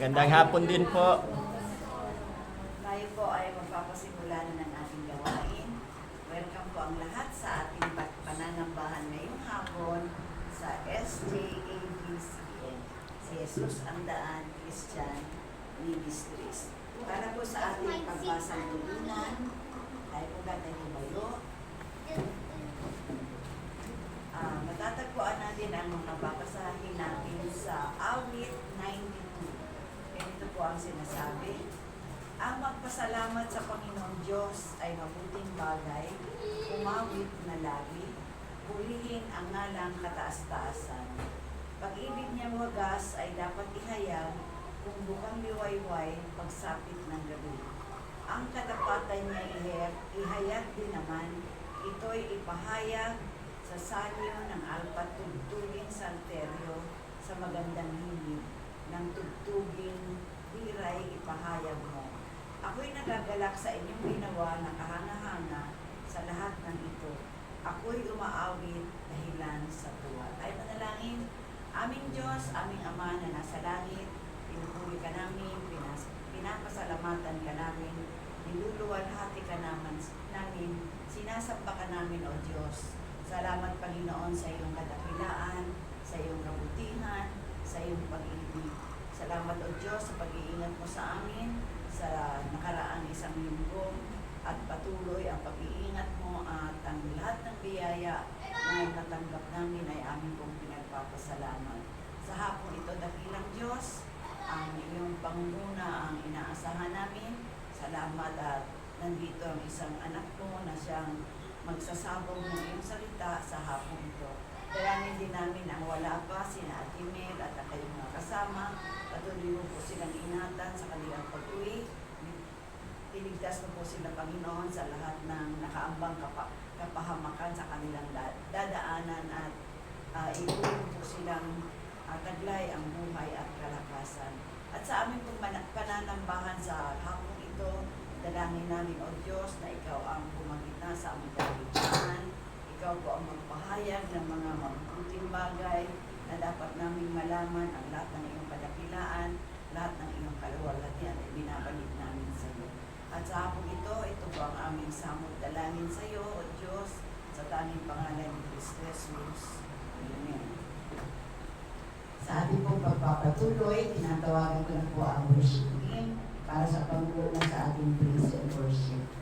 Magandang hapon din po. Tayo po ay magpapasimula na ng ating gawain. Welcome po ang lahat sa ating pananambahan ngayong hapon sa SJABCN. Si Jesus ang Daan Christian Ministries. Para po sa ating pagbasang tulunan, tayo po gatay tumayo. Matatagpuan natin ang mga babasahin natin sa Awit 92. Ganito po ang sinasabi. Ang magpasalamat sa Panginoon Diyos ay mabuting bagay, umawit na lagi, purihin ang ngalang kataas-taasan. Pag-ibig niya wagas ay dapat ihayag kung bukang liwayway pagsapit ng gabi. Ang katapatan niya ihayag din naman, ito'y ipahayag sa salyo ng alpat tugtuging salteryo sa magandang hilig ng tugtuging biray ipahayag mo. Ako'y nagagalak sa inyong ginawa na kahanga-hanga sa lahat ng ito. Ako'y umaawit dahilan sa tuwa. Ay manalangin, aming Diyos, aming Ama na nasa langit, pinupuri ka namin, pinapasalamatan ka namin, niluluwalhati ka namin, sinasamba ka namin, O Diyos. Salamat, Panginoon, sa iyong kadakilaan, sa iyong kabutihan, sa iyong pag-ibig. Salamat, O Diyos, sa pag-iingat mo sa amin sa nakaraang isang linggo at patuloy ang pag-iingat mo at ang lahat ng biyaya na natanggap namin ay aming pong pinagpapasalamat. Sa hapong ito, dakilang Diyos, ang iyong pangunguna ang inaasahan namin. Salamat at nandito ang isang anak mo na siyang magsasabog ng iyong salita sa hapong ito. Dalangin din namin ang wala pa, sina Ate Mel at ang kayong mga kasama. Patuloy mo po silang ingatan sa kanilang pag-uwi. Iligtas mo po sila, Panginoon, sa lahat ng nakaambang kapahamakan sa kanilang dadaanan at itulong po silang taglay ang buhay at kalakasan. At sa aming pananambahan sa hapong ito, dalangin namin, O Diyos, na Ikaw ang bumagitna sa aming kaligtasan. Ikaw po ang magpahayag ng mga mabuting bagay na dapat naming malaman ang lahat ng iyong kadakilaan, lahat ng iyong kaluwalhatian ay binabalik namin sa iyo. At sa hapong ito po ang aming samot dalangin sa iyo, O Diyos, sa tanging pangalan ni Kristo Jesus. Amen. Sa ating pong pagpapatuloy, tinatawagan ko na po ang worship team para sa panguna sa ating praise and worship.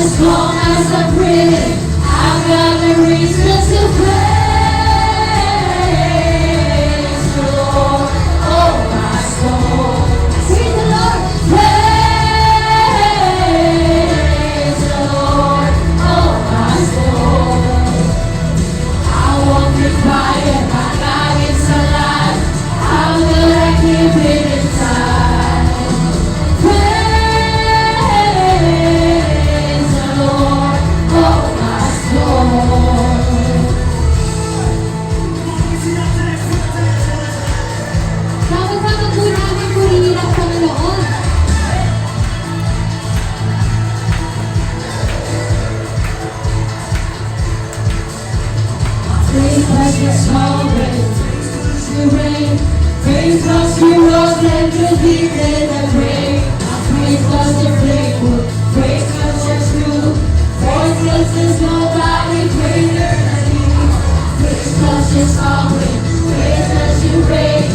As long as I'm breathing, I've got a reason to pray. Praise God, she rose and defeated the grave. Praise God, you're faithful. Praise God, you're true. Praise God, there's nobody greater than you. Praise God, you're sovereign. Praise God, you reign.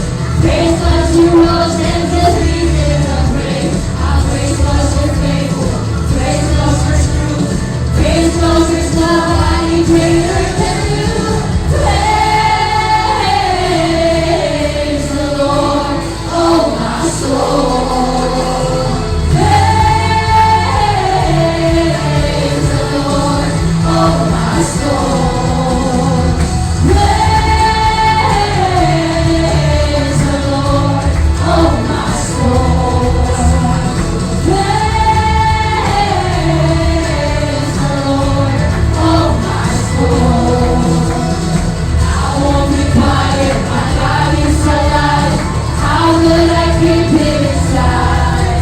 Praise God, you rose and defeated the grave. Praise God, you're faithful. Praise God, you're true. Praise God, there's nobody greater than you. Praise the Lord, oh my soul. Praise the Lord, oh my soul. Praise the Lord, oh my soul. Praise the Lord, oh my soul. I won't be quiet, my God is alive. How could I keep it inside?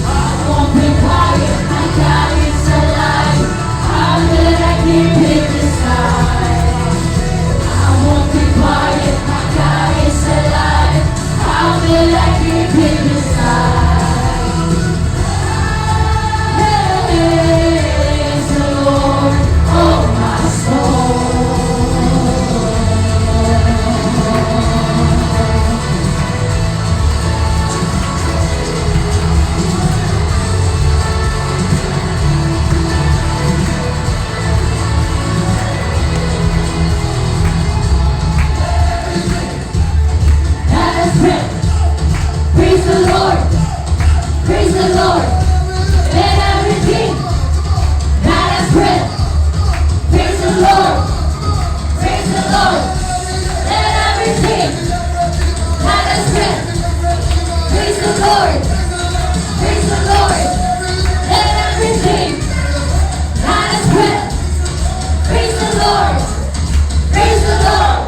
I won't be quiet, my God is alive. How could I keep it inside? I won't be quiet, my God is alive. How could I keep it inside? Praise the Lord, oh my soul. Let us pray. Praise the Lord. Praise the Lord. Let everything that has breath. Praise the Lord. Praise the Lord. Let everything that has breath. Praise the Lord. Praise the Lord. Let everything that has breath. Praise the Lord. Praise the Lord.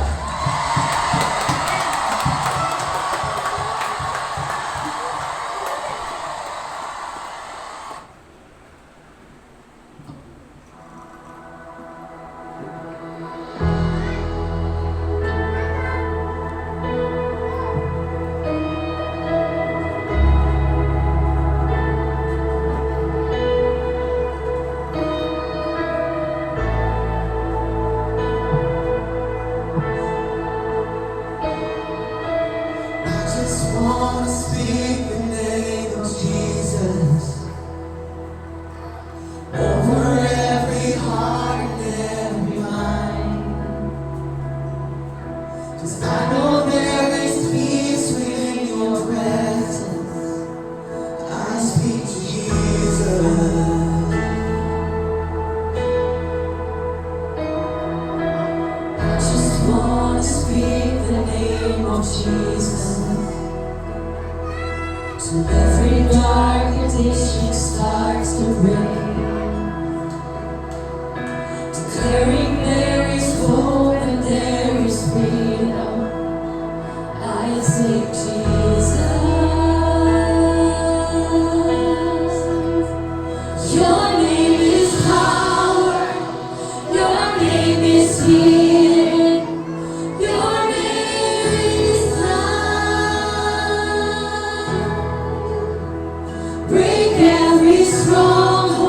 Just wanna speak the name of Jesus over every heart and every mind. 'Cause I know there is peace within your presence. I speak Jesus. I just wanna speak the name of Jesus. Till every dark addiction starts to break, declaring there is hope and there is freedom. I say Jesus. Your name is power. Your name is healing. Your name is love. Break every stronghold.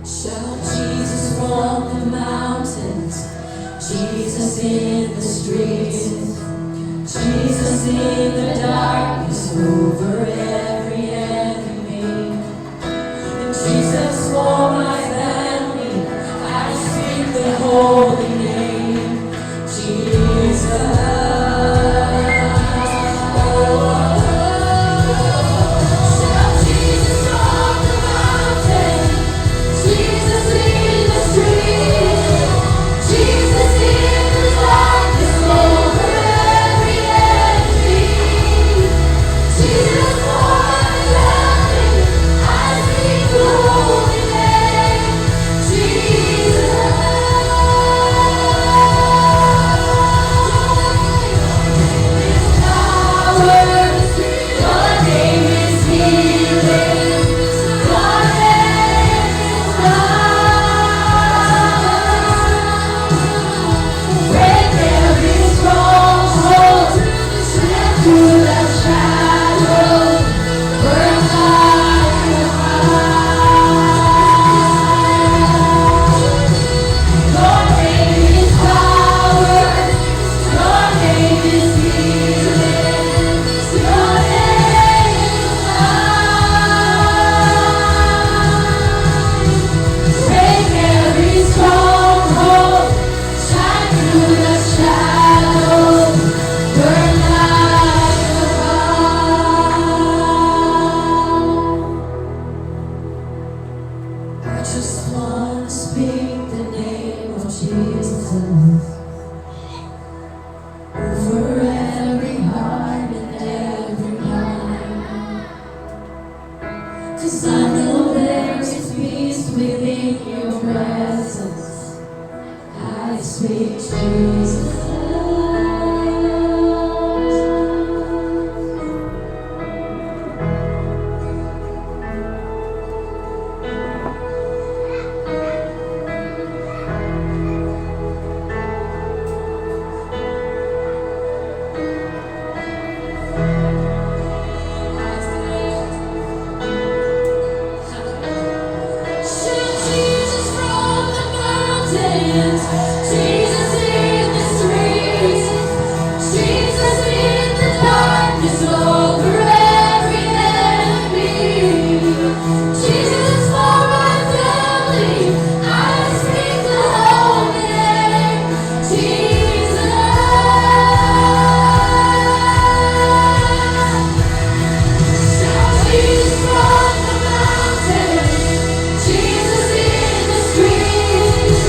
Shout Jesus from the mountains, Jesus in the streets, Jesus in the darkness over every enemy, and Jesus for my family. I speak the holy name, Jesus. Shout Jesus from the mountain, Jesus in the streets, Jesus in the darkness over every enemy, Jesus for my family. I speak the holy name, Jesus. Your name is healing. Your name is love. Break every stronghold. Slip through the shadows. Burn like a fire. Your name is power. Your name is healing. Your name is love. Break every stronghold. Shine through the shadows. Burn like a fire. I just want to speak the name of Jesus over every heart and every mind. 'Cause I know there is peace within your presence. I speak Jesus. Shout Jesus from the mountains, Jesus in the streets, Jesus in the darkness over every enemy, Jesus for my family. I speak the holy name, Jesus. Shout Jesus from the mountains, Jesus in the streets,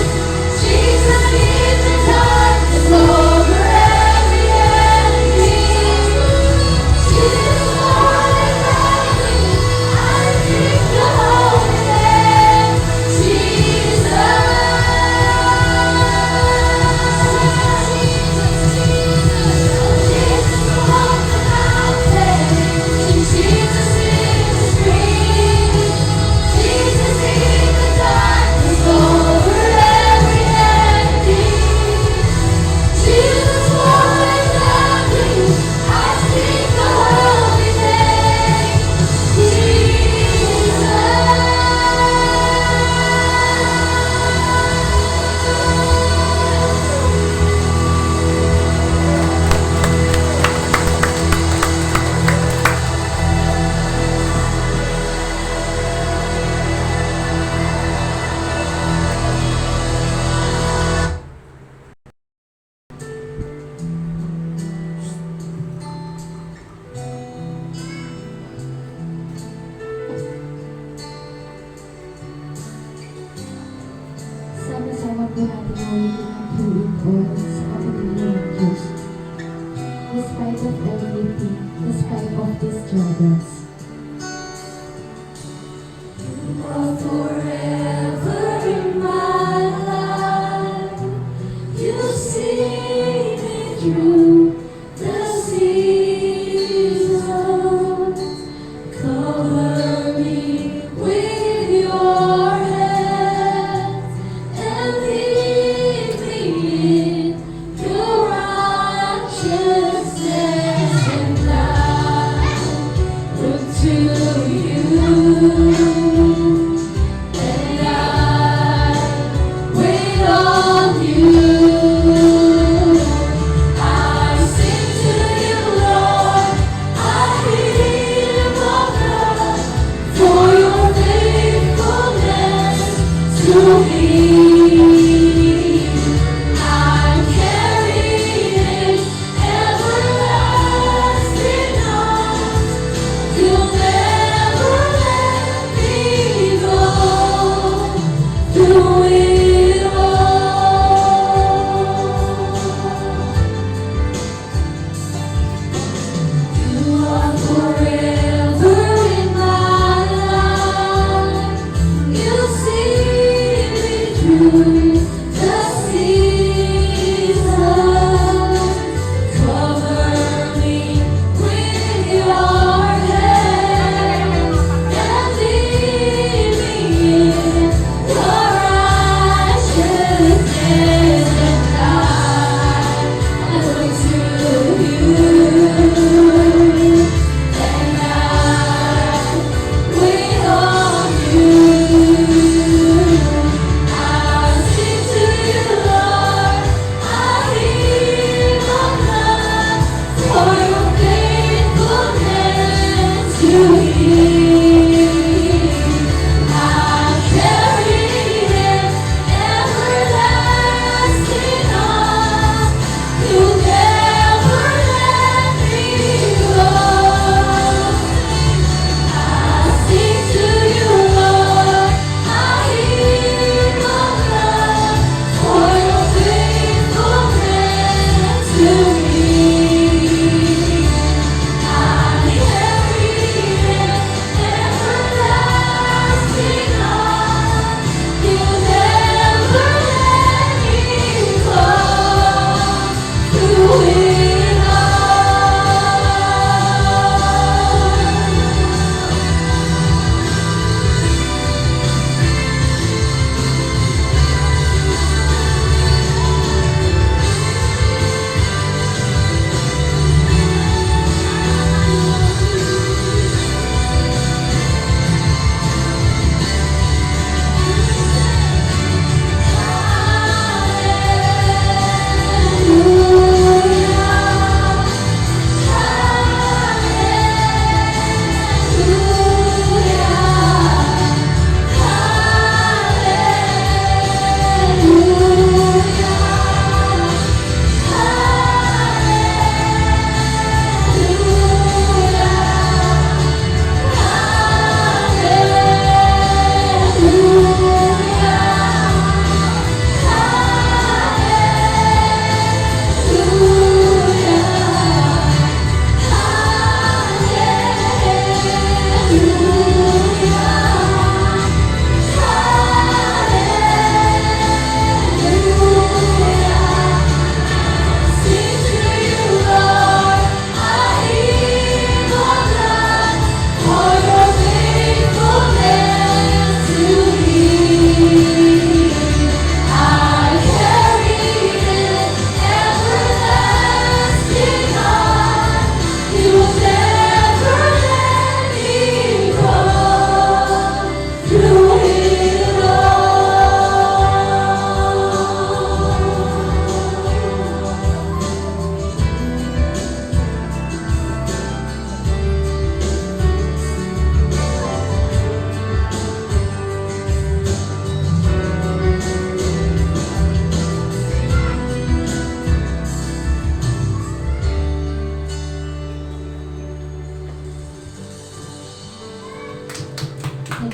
Jesus in the darkness over every enemy, Jesus for my family. I speak the holy name, Jesus. Jesus from the mountains, Jesus in the streets, Jesus in the darkness over every enemy, Jesus for my family. I speak the holy name, Jesus. Sama-sama po natin ulitin ang tuwing oras sa kapatid ng Diyos. Despite of everything, despite of these struggles. You are forever in my life. You see me through the seasons. Cover me with your hands and lead me in your righteousness and light.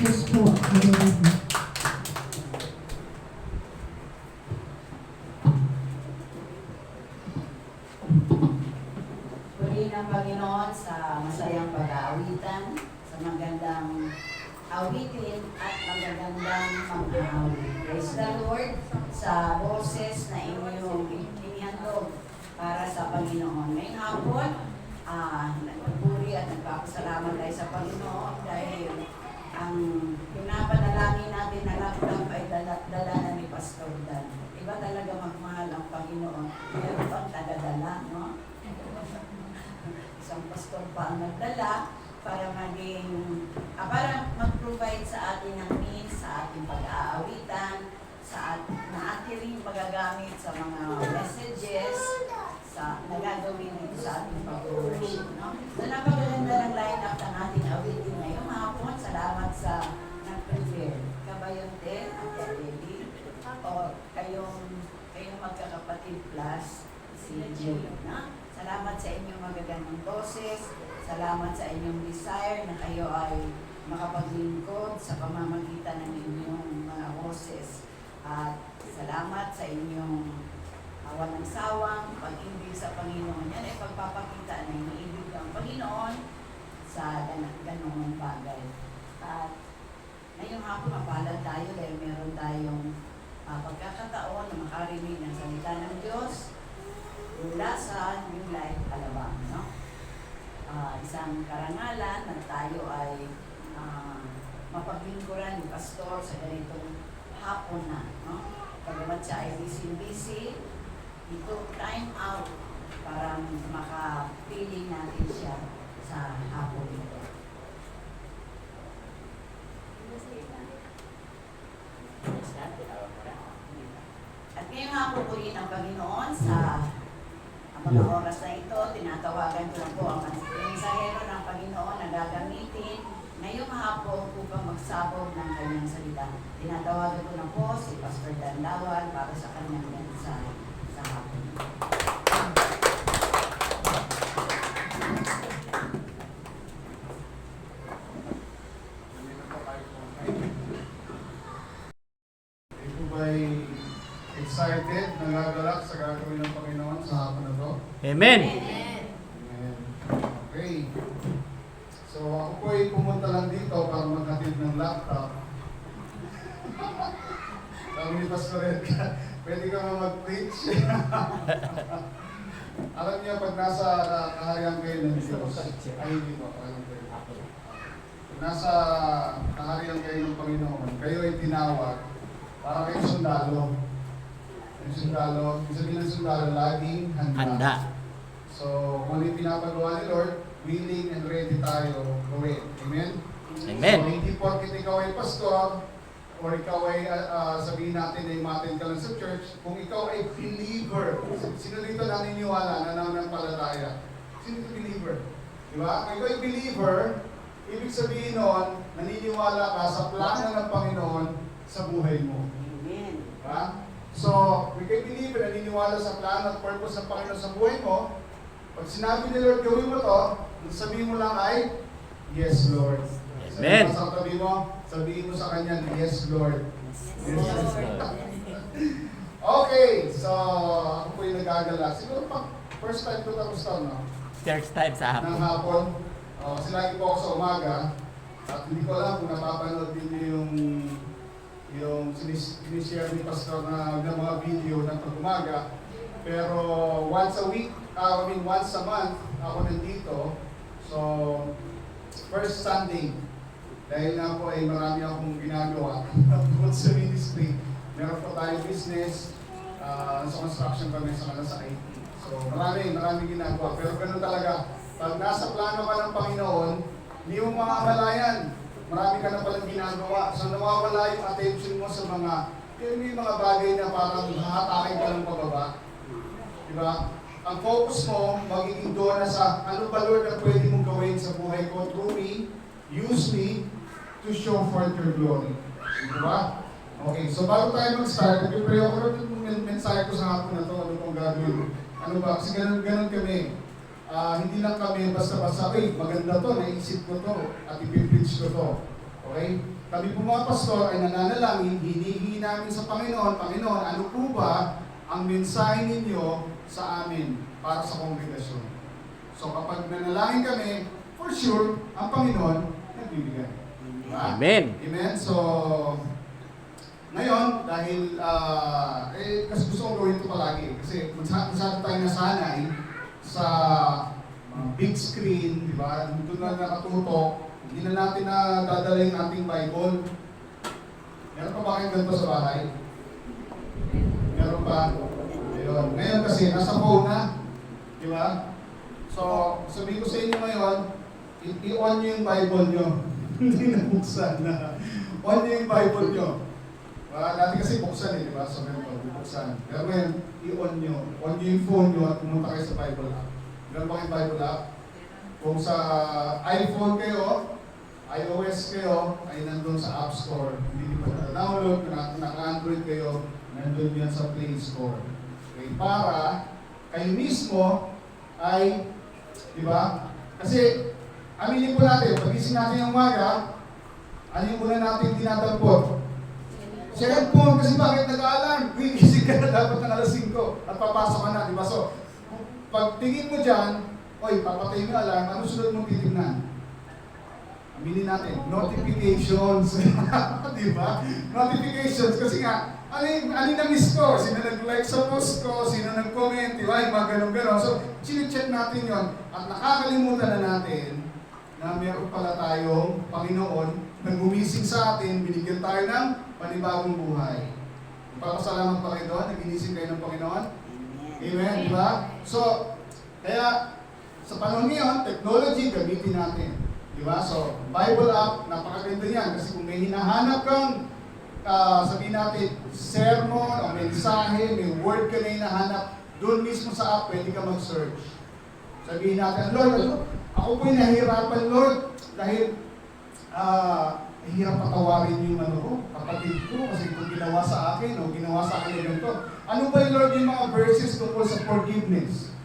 Diyos po. Hallelujah. Purihin ang Panginoon sa masayang pag-aawitan, sa magandang awitin at magagandang pang-aawit. Praise the Lord sa boses na inyong inihandog para sa Panginoon. Ngayong hapon, nagpupuri at nagpapasalamat tayo sa Panginoon dahil ang pinapanalangin natin na laptop ay dala na ni Pastor Dan. Iba talaga magmahal ang Panginoon. Meron pang tagadala, no? Isang pastor pa ang nagdala para para mag-provide sa atin ng means, sa ating pag-aawitan, na atin rin magagamit sa mga messages, sa nagagawin dito sa ating pag-worship. No? So, napakaganda ng line-up ng ating awitin ngayong hapon. Salamat sa nag-prepare. Kabayonte at Eleni. Active Plus, si Jay. No? Salamat sa inyong magagandang boses. Salamat sa inyong desire na kayo ay makapaglingkod sa pamamagitan ng inyong mga boses. At salamat sa inyong walang sawang pag-ibig sa Panginoon. Yan ay pagpapakita na iniibig ang Panginoon sa ganong bagay. At ngayong hapon mapalad tayo dahil meron tayong pagkakataon na makarinig ng salita ng Diyos mula sa New Life Alabang. No? Isang karangalan na tayo ay mapaglingkuran ni Pastor sa ganitong hapon na. No? Pagamat siya ay busy, ito time out para makapiling natin siya sa hapon ito. At ngayong hapon po rin ang Panginoon sa mga oras na ito, tinatawagan ko lang po ang mensahero ng Panginoon na gagamitin ngayong hapon upang magsabog ng kanyang salita. Tinatawagan ko na po si Pastor Dandawan para sa kanyang mensahe sa hapon. Ito ba'y excited, nagagalak sa gagawin ng Panginoon sa hapon na to? Amen. Amen. Okay. So ako po ay pumunta lang dito para maghatid ng laptop. Sabi ni Pastor Edgar, pwede ka mag-preach. Alam niya, pag nasa kaharian kayo ng Diyos, ay hindi po, pag nasa kaharian kayo ng Panginoon, kayo ay tinawag para kayo sundalo. Yung sundalo, yung sabihin ng sundalo, laging handa. So, kung ano yung pinapagawa ni Lord, willing and ready tayo gawin. Amen? Amen. So, hindi porkit ikaw ay pastor, or ikaw ay sabihin natin ay umattend ka lang sa church, kung ikaw ay believer, sino dito naniniwala na nananampalataya? Sino ito believer? Di ba? Kung ikaw ay believer, ibig sabihin nun, naniniwala ka sa plano ng Panginoon sa buhay mo. Amen. Diba? So, kung ikaw ay believer, naniniwala sa plano at purpose ng Panginoon sa buhay mo, pag sinabi ni Lord, gawin mo to, sabihin mo lang ay, yes, Lord. Amen. Sa tabi mo, sabihin mo sa Kanya, yes, Lord. Yes, Lord. Okay, so ako po yung nagagala. Siguro pa, first time ko tapos to, no? First time sa Ng hapon. hapon. Kasi lagi po ako sa umaga. At hindi ko alam kung napapanood din niyo yung sinishare ni Pastor na mga video ng pag-umaga. Pero once a week, once a month, ako nandito. So, first Sunday, dahil nga po ay marami akong ginagawa bukod sa ministry. Meron po tayo business, sa construction kami, sa IT. So, marami ginagawa. Pero ganun talaga, pag nasa plano ka ng Panginoon, hindi mo mamamalayan. Marami ka na palang ginagawa. So, nawawala yung attention mo sa yung mga bagay na parang hahatakin ka lang pababa. Diba? Ang focus mo, magiging doon na sa ano ba Lord na pwede mong gawin sa buhay ko through me, use me, to show forth your glory. Diba? Okay, so bago tayo mag-start, nag-pray ako rin mensahe ko sa hapon na to, ano pong gagawin. Ano ba? Kasi ganun kami. Hindi lang kami basta-basta, maganda to, naisip ko to, at ipipreach ko to. Okay? Kami po mga pastor ay nananalangin, hinihingi namin sa Panginoon, Panginoon, ano po ba ang mensahe ninyo sa amin para sa kongregasyon? So kapag nanalangin kami, for sure, ang Panginoon nagbibigay. Diba? Amen. Amen. So, ngayon, dahil, kasi gusto kong gawin ito palagi. Kasi masyado tayo nasanay sa big screen, di ba? Doon na nakatutok. Hindi na natin na dadala yung ating Bible. Meron pa ba kayong ganito sa bahay? Meron pa? Ayun. Ngayon kasi, nasa phone na. Di ba? So, sabihin ko sa inyo ngayon, i-on nyo yung Bible nyo. Hindi na buksan na. On nyo yung Bible nyo. Dati kasi buksan di ba? So, meron buksan. Pero ngayon, i-on nyo. On nyo yung phone nyo at pumunta kayo sa Bible app. Meron ba kayong Bible app? Kung sa iPhone kayo, iOS kayo, ay nandun sa App Store. Hindi nyo pa na-download. Kung naka-Android kayo, nandun yan sa Play Store. Okay, para kayo mismo ay, di ba? Kasi, aminin po natin, pagising natin ng umaga, ano yung una natin dinadampot? Cellphone, kasi bakit nag-aalarm? Gising ka na dapat ng alas 5 at papasok ka na, di ba? So, pag tingin mo dyan, oy, papatay mo yung alarm, ano sunod mong titignan? Aminin natin, notifications. Di ba? Notifications, kasi nga, ano yung na-miss ko? Sino nag-like sa post ko? Sino nag-comment? Di ba? Yung mga ganun-ganon. So, chinecheck natin yon at nakakalimutan na natin na meron pala tayong Panginoon na gumising sa atin, binigyan tayo ng panibagong buhay. Papasalamat pa kayo doon, naginising kayo ng Panginoon. Amen, di ba? So, kaya sa panahon ngayon, technology gamitin natin. Di ba? So, Bible app, napakaganda yan. Kasi kung may hinahanap kang, sabihin natin, sermon o mensahe, may word ka na hinahanap, doon mismo sa app, pwede ka mag-search. Sabihin natin, Lord, ako po'y nahihirapan, Lord, dahil hirap patawarin yung kapatid ko kasi ito ginawa sa akin o ginawa sa akin ganito. Ano ba yung Lord yung mga verses tungkol sa forgiveness?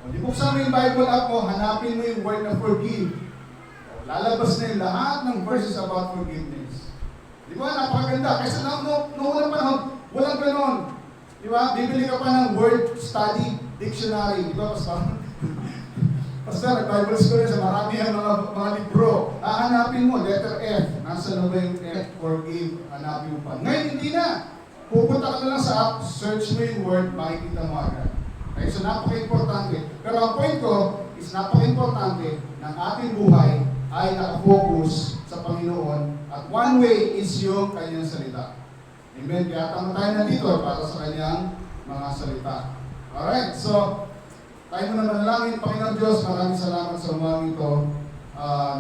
O, di buksan mo yung Bible app mo, hanapin mo yung word na forgive. O, lalabas na yung lahat ng verses about forgiveness. Di ba? Napakaganda. Kasi noong unang panahon, walang ganon. Di ba? Bibili ka pa ng word study dictionary. Di ba? Basta nag-Bible school sa marami ang mga libro. Hahanapin mo, letter F. Nasa na ba yung F? Forgive. Hanapin mo pa. Ngayon, hindi na. Pupunta ka na lang sa app, search mo yung word, makikita mo agad. Okay, so napaka-importante. Pero ang point ko is napaka-importante ng ating buhay ay nakafocus sa Panginoon. At one way is yung kanyang salita. Amen? Kaya tama tayo nandito para sa kanyang mga salita. Alright, so tayo mo naman langin, Panginoon Diyos, maraming salamat sa umagang ito.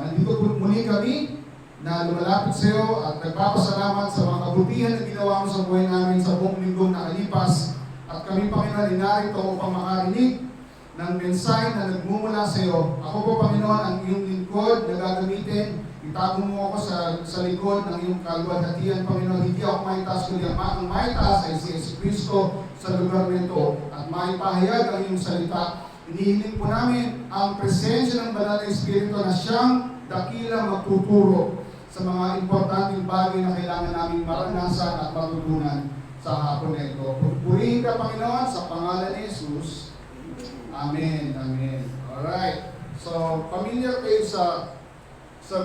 Nandito muli kami na lumalapit sa iyo at nagpapasalamat sa mga kabutihan na ginawa mo sa buhay namin sa buong linggong nakalipas. At kami, Panginoon, inarito upang makarinig ng mensahe na nagmumula sa iyo. Ako po, Panginoon, ang iyong lingkod na gagamitin. Itago mo ako sa likod ng iyong kaluwalhatian, Panginoon. Hindi ako maitaas, kundi ang maitaas ay si Yesu Cristo sa lugar nito at maipahayag ang iyong salita. Inihiling po namin ang presensya ng Banal na Espiritu na siyang dakilang magtuturo sa mga importanteng bagay na kailangan naming maranasan at matutunan sa hapon na ito. Purihin ka, Panginoon, sa pangalan ni Jesus. Amen. Amen. Alright. So, familiar kayo sa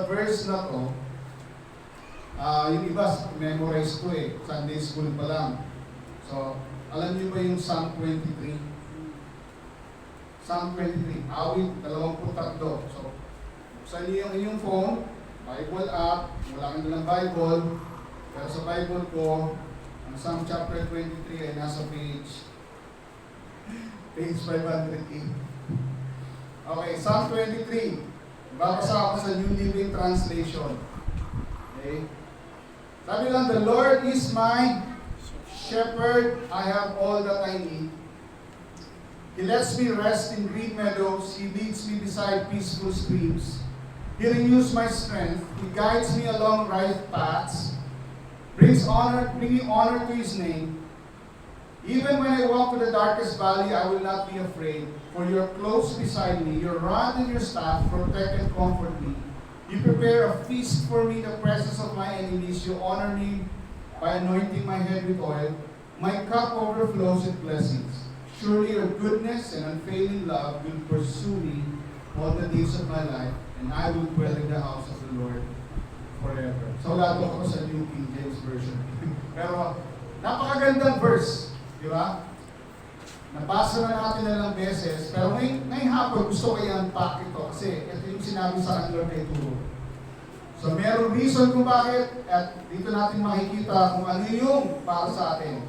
verse na to. Yung iba, memorize ko Sunday school pa lang. So, alam niyo ba yung Psalm 23? Psalm 23, awit 23. So, buksan niyo yung inyong phone, Bible app, wala kang dalang Bible, pero sa Bible ko, ang Psalm chapter 23 ay nasa page 508. Okay, Psalm 23. Babasa ako sa New Living Translation. Okay? Sabi lang, the Lord is my shepherd, I have all that I need. He lets me rest in green meadows. He leads me beside peaceful streams. He renews my strength. He guides me along right paths. Bringing honor to His name. Even when I walk through the darkest valley, I will not be afraid. For you are close beside me. Your rod and your staff protect and comfort me. You prepare a feast for me in the presence of my enemies. You honor me by anointing my head with oil. My cup overflows with blessings. Surely your goodness and unfailing love will pursue me all the days of my life, and I will dwell in the house of the Lord forever. So lato ako sa New King James Version. Pero napakagandang verse, di ba? Nabasa na natin na lang beses, pero ngayong hapon gusto ko i-unpack ito kasi ito yung sinabi sa Lord kay Turo. So merong reason kung bakit at dito natin makikita kung ano yung para sa atin.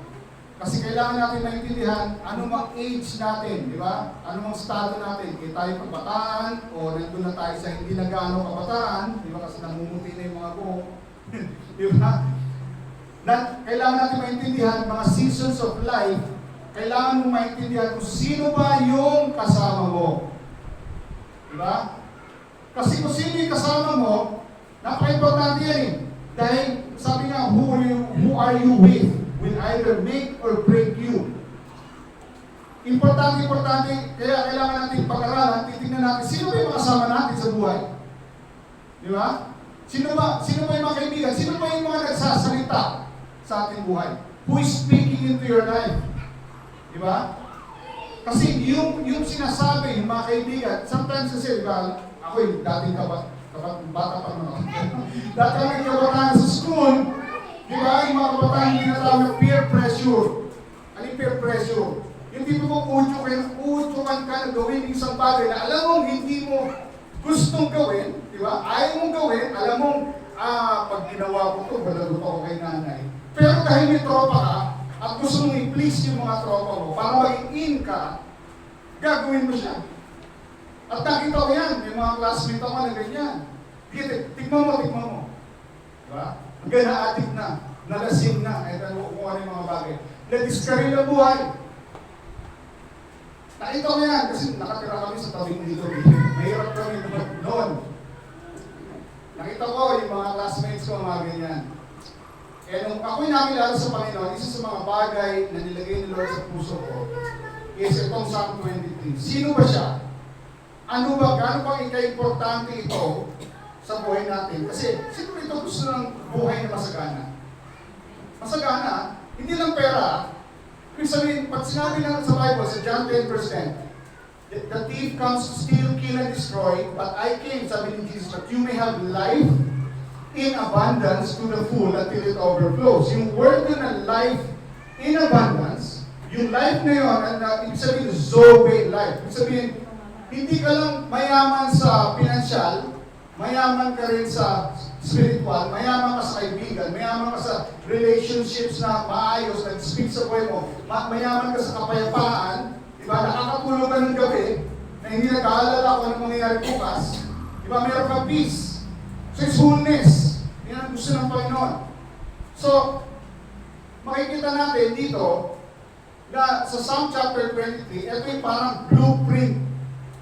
Kasi kailangan natin maintindihan anumang age natin, di ba? Anumang estado natin. Kaya tayo kabataan o nandun na tayo sa hindi na gaano kabataan, di ba? Kasi namumuti na yung mga buhok. Di ba? Kailangan natin maintindihan mga seasons of life. Kailangan mo maintindihan kung sino ba yung kasama mo. Di ba? Kasi kung sino yung kasama mo, napaka-importante yan Dahil sabi nga, who are you with will either make or break you. Importante, kaya kailangan natin pag-aralan, titignan natin, sino ba yung makasama natin sa buhay? Di ba? Sino ba yung mga kaibigan? Sino ba yung mga nagsasalita sa ating buhay? Who is speaking into your life? Di ba? Kasi yung sinasabi, yung mga kaibigan, sometimes kasi, di ba, ako yung dating bata pa naman. Dati kami kabataan sa school, di ba, yung mga kabataan yung tinatawag na peer pressure. Ano yung peer pressure? Yung tipo mo utukan ka na gawin isang bagay na alam mong hindi mo gustong gawin, di ba? Ayaw mong gawin, alam mong, pag ginawa ko ito, balagot ako kay nanay. Pero dahil may tropa ka, at gusto mong i-please yung mga tropa mo, para maging in ka, gagawin mo siya. At nakita ko yan, may mga classmate ako na ganyan. Tignan mo. Diba? Hanggang na-addict na, nalasing na, at kung ano yung mga bagay. Na-discarry na buhay. Nakita ko yan, kasi nakatira kami sa tabing dito. Mahirap kami noon. Nakita ko yung mga classmates ko, mga ganyan. Kaya nung ako'y nakilala sa Panginoon, isa sa mga bagay na nilagay ni Lord sa puso ko is itong Psalm 23. Sino ba siya? Gaano ba ika-importante ito sa buhay natin? Kasi sino ito gusto ng buhay na masagana? Masagana, hindi lang pera. Ibig sabihin, pag sinabi lang sa Bible, sa John 10 verse 10, the thief comes to steal, kill, and destroy, but I came, sabi ni Jesus, that you may have life in abundance to the full until it overflows. Yung word na life in abundance, yung life na yun, ibig sabihin, Zoe life. Ibig sabihin, hindi ka lang mayaman sa financial, mayaman ka rin sa spiritual, mayaman ka sa kaibigan, mayaman ka sa relationships na maayos, nag-speak sa buhay mo, mayaman ka sa kapayapaan, diba? Nakakatulog ka ng gabi, na hindi nag-aalala kung anong mangyayari bukas, diba? Meron ka peace. So it's wholeness. Yan ang gusto ng Panginoon. So, makikita natin dito na sa Psalm chapter 23, ito yung parang blueprint.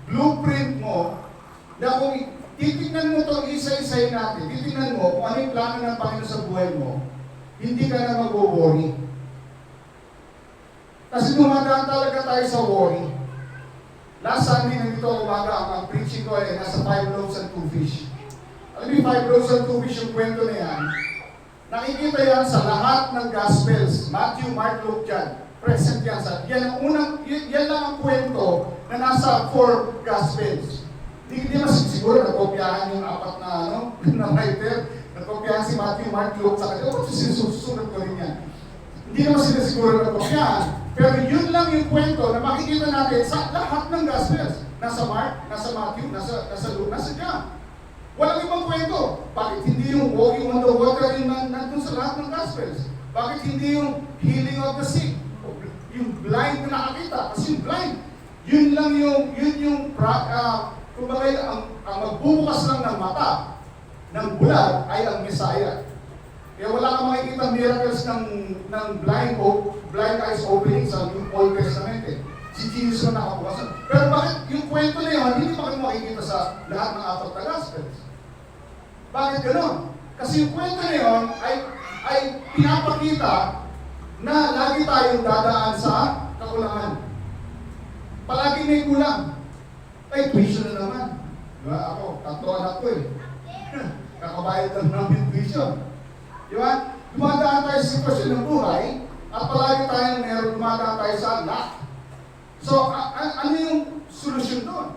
Blueprint mo na kung titignan mo itong isa-isay natin, titignan mo kung ano yung plano ng Panginoon sa buhay mo, hindi ka na mag-worry. Kasi dumadaan talaga tayo sa worry. Last Sunday, nandito umaga, ang preaching ko ay nasa 5 loaves and 2 fish. Alam mo yung 5 loaves and 2 fish, yung kwento na yan, nakikita yan sa lahat ng Gospels, Matthew, Mark, Luke, John. Present yan sa, yan lang ang kwento na nasa 4 Gospels. Hindi mas siguro nagkopyahan yung 4 na writer, nagkopyahan si Matthew, Mark, Luke, sa kanya, sinusunod ko rin yan. Hindi naman sila siguro nagkopyahan, pero yun lang yung kwento na makikita natin sa lahat ng Gospels. Nasa Mark, nasa Matthew, nasa Luke, nasa John. Walang ibang kwento. Bakit hindi yung walking on the water yung nandun sa lahat ng Gospels? Bakit hindi yung healing of the sick? Yung blind na nakakita? Kasi yung blind, yun yung kumbaga, ang magbubukas lang ng mata ng bulag ay ang Messiah. Kaya wala kang makikita miracles ng blind eyes opening sa Old Testament eh. Si Jesus na nakabukasan. Pero bakit yung kwento na yun, hindi pa kayo makikita sa lahat ng 4 na Gospels? Bakit gano'n? Kasi yung kwento na yun ay pinapakita na lagi tayong dadaan sa kakulangan. Palagi may kulang. Ay, tuition na naman. Diba? Ako, 3 anak ko eh. Kakabayad lang namin tuition. Diba? Dumadaan tayo sa sitwasyon ng buhay at palagi tayong meron dumadaan tayo sa lack. So, ano yung solusyon doon?